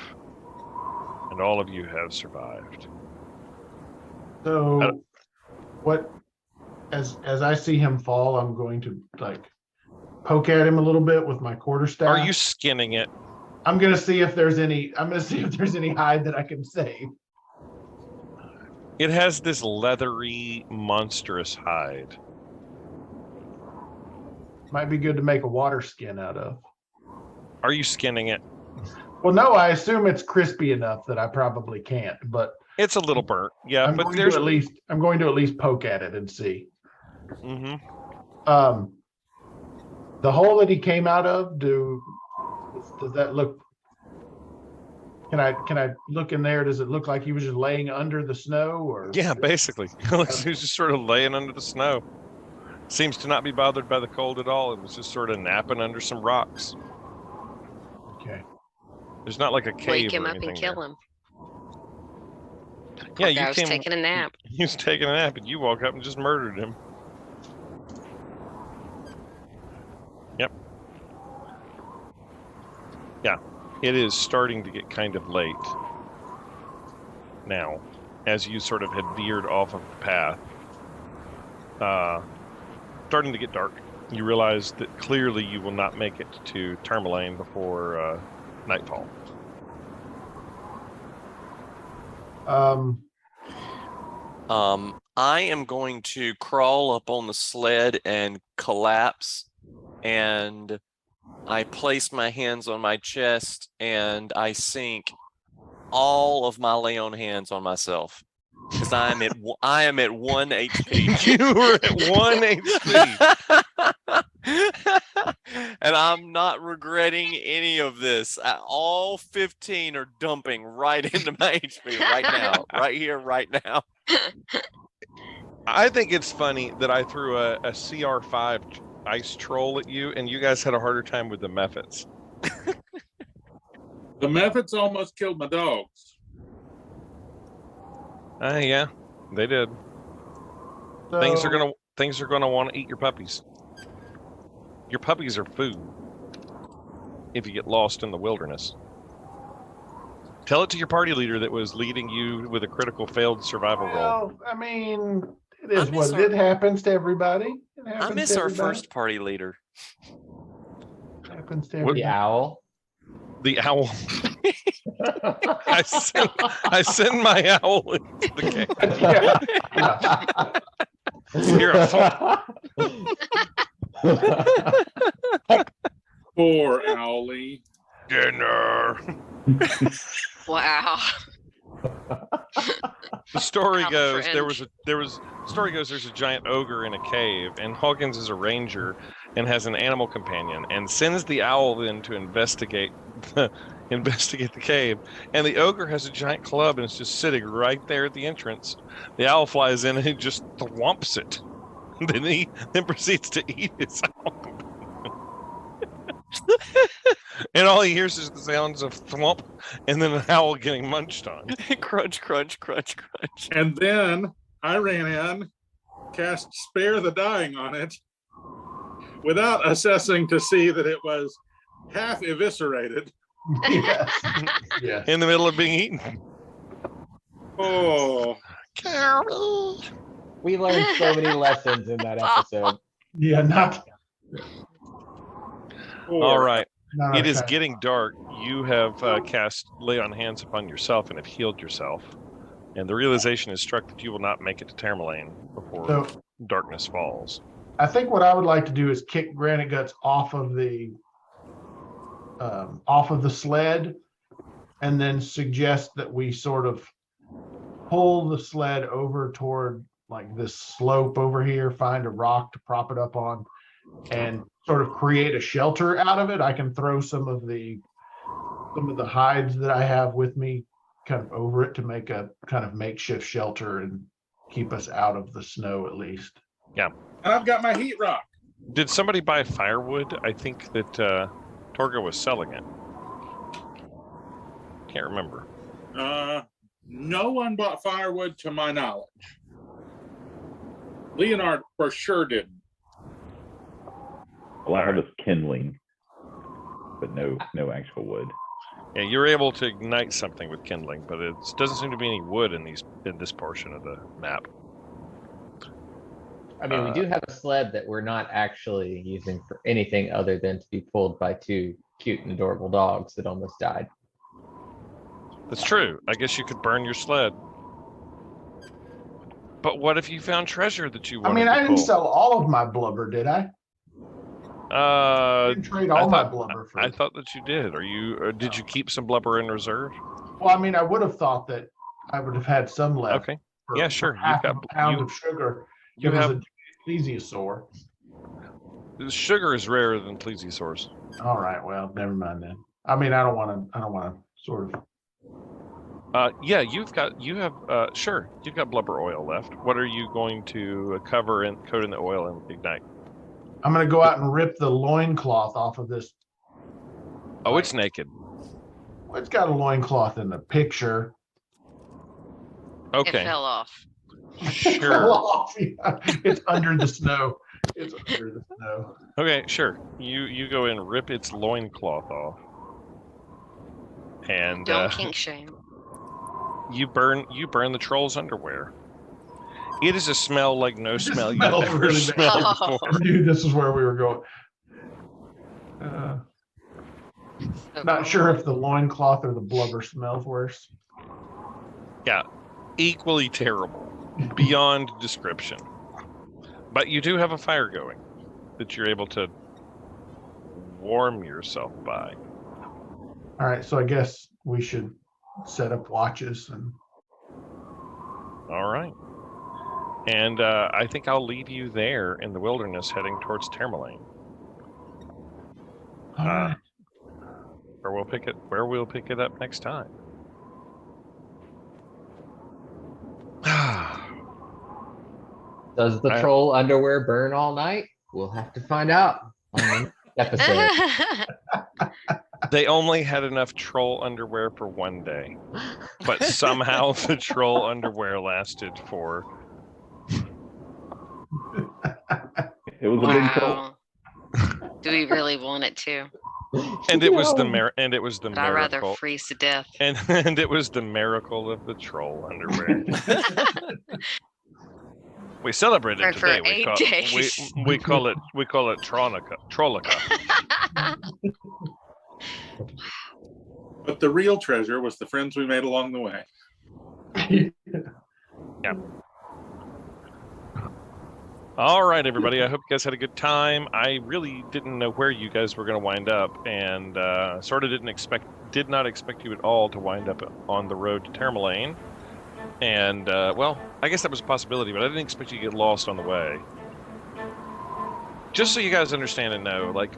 and all of you have survived. So, what? As I see him fall, I'm going to like poke at him a little bit with my quarterstaff. Are you skinning it? I'm gonna see if there's any. I'm gonna see if there's any hide that I can save. It has this leathery, monstrous hide. Might be good to make a water skin out of. Are you skinning it? Well, no, I assume it's crispy enough that I probably can't, but It's a little burnt, yeah, I'm but going there's to at least poke at it and see. hmm The hole that he came out of, does that look? Can I look in there? Does it look like he was just laying under the snow, or? Yeah, basically. He was just sort of laying under the snow. Seems to not be bothered by the cold at all. It was just sort of napping under some rocks. Okay. There's not like a cave Wake him or up and anything kill there. him. Yeah, Poor you guy was came. taking a nap. He was taking a nap, and you walk up and just murdered him. Yep. Yeah, it is starting to get kind of late now, as you sort of had veered off of the path. Starting to get dark. You realize that clearly you will not make it to Tourmaline before nightfall. I am going to crawl up on the sled and collapse, and I place my hands on my chest and I sink all of my lay on hands on myself because I am at 1 HP. You were at 1 HP. And I'm not regretting any of this. All 15 are dumping right into my HP right now, right here, right now. I think it's funny that I threw a CR5 ice troll at you, and you guys had a harder time with the Mephits. The Mephits almost killed my dogs. Yeah, they did. Things are gonna want to eat your puppies. Your puppies are food if you get lost in the wilderness. Tell it to your party leader that was leading you with a critical failed survival roll. Well, I mean, it is what it happens to everybody. I miss our first party leader. Happens to What- everybody. The owl. The owl. I send my owl into the cave. Yeah. You're a Poor Owlie. dinner. Wow. The story Have a goes friend. there's a giant ogre in a cave, and Hawkins is a ranger and has an animal companion and sends the owl in to investigate the cave, and the ogre has a giant club and it's just sitting right there at the entrance. The owl flies in and he just thwomps it. Then proceeds to eat his owl companion. And all he hears is the sounds of thwomp and then an owl getting munched on. Crunch, crunch, crunch, crunch. And then I ran in, cast Spare the Dying on it, without assessing to see that it was half eviscerated. Yes. Yes. In the middle of being eaten. Oh, Carol. We learned so many lessons in that episode. Yeah, not. poor. All right. not It is okay. getting dark. You have cast Lay on Hands upon yourself and have healed yourself. And the realization is struck that you will not make it to Tourmaline before So darkness falls. I think what I would like to do is kick Granite Guts off of the sled, and then suggest that we sort of pull the sled over toward like this slope over here, find a rock to prop it up on, and sort of create a shelter out of it. I can throw some of the hides that I have with me kind of over it to make a kind of makeshift shelter and keep us out of the snow at least. And I've got my heat rock. Did somebody buy firewood? I think that Torga was selling it. Can't remember. No one bought firewood to my knowledge. Leonard for sure didn't. All I have is kindling, but no actual wood. Yeah, you're able to ignite something with kindling, but it doesn't seem to be any wood in this portion of the map. I mean, we do have a sled that we're not actually using for anything other than to be pulled by two cute and adorable dogs that almost died. That's true. I guess you could burn your sled. But what if you found treasure that you wanted I mean, to I didn't pull? sell all of my blubber, did I? I didn't trade all my blubber for I thought that you did. Did you keep some blubber in reserve? Well, I mean, I would have thought that I would have had some left. Okay. For, Yeah, for sure. half a pound of sugar. You It was have a plesiosaur. sugar is rarer than plesiosaurs. All right, well, never mind then. I mean, I don't want to sort of. Yeah, you've got blubber oil left. What are you going to cover and coat in the oil and ignite? I'm going to go out and rip the loincloth off of this. Oh, it's naked. Well, it's got a loincloth in the picture. It Okay, fell off. sure. Fell off, yeah. It's under the snow. It's under the snow. Okay, sure. You go in, rip its loincloth off, and Don't kink shame. you burn the troll's underwear. It is a smell like no smell you've smells ever really bad. smelled Oh. before. I knew this is where we were going. So Not cool. sure if the loincloth or the blubber smells worse. Yeah, equally terrible, beyond description. But you do have a fire going that you're able to warm yourself by. All right, so I guess we should set up watches and. All right. And I think I'll leave you there in the wilderness heading towards Tourmaline. All right. Where we'll pick it up next time. Does the troll underwear burn all night? We'll have to find out on the next episode. They only had enough troll underwear for one day, but somehow the troll underwear lasted for. It was a big troll. Wow. Do we really want it to? And it was the No. But I'd rather miracle, freeze to death. and it was the miracle of the troll underwear. We celebrate it Or for today. 8 days. We call it Trollica. But the real treasure was the friends we made along the way. Yeah. All right, everybody. I hope you guys had a good time. I really didn't know where you guys were going to wind up, and sort of did not expect you at all to wind up on the road to Tourmaline. And well, I guess that was a possibility, but I didn't expect you to get lost on the way. Just so you guys understand and know, like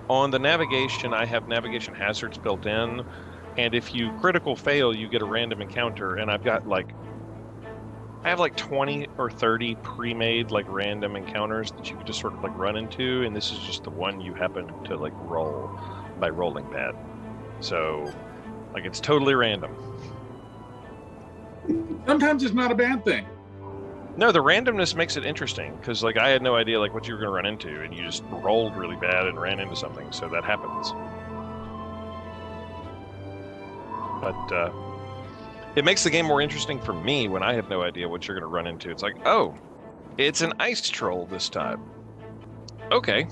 on the navigation, I have navigation hazards built in, and if you critical fail, you get a random encounter, and I have like 20 or 30 pre-made like random encounters that you could just sort of like run into, and this is just the one you happen to like roll by rolling pad. So like it's totally random. Sometimes it's not a bad thing. No, the randomness makes it interesting because like I had no idea like what you were going to run into, and you just rolled really bad and ran into something, so that happens. But it makes the game more interesting for me when I have no idea what you're going to run into. It's like, oh, it's an ice troll this time. Okay.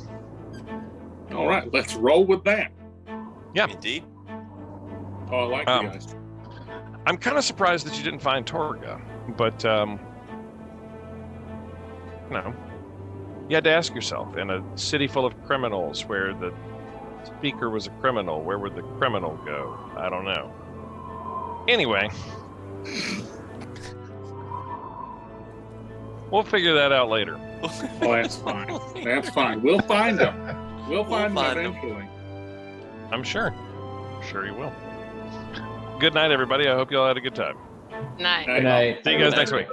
All right, let's roll with that. Yeah. Indeed. Oh, I like you guys. I'm kind of surprised that you didn't find Torga, but no. You had to ask yourself, in a city full of criminals where the speaker was a criminal, where would the criminal go? I don't know. Anyway, We'll figure that out later. Oh, that's fine. That's fine. We'll find them. We'll find them find 'em. eventually. I'm sure. Sure you will. Good night, everybody. I hope you all had a good time. Night. Good night. See you guys next week.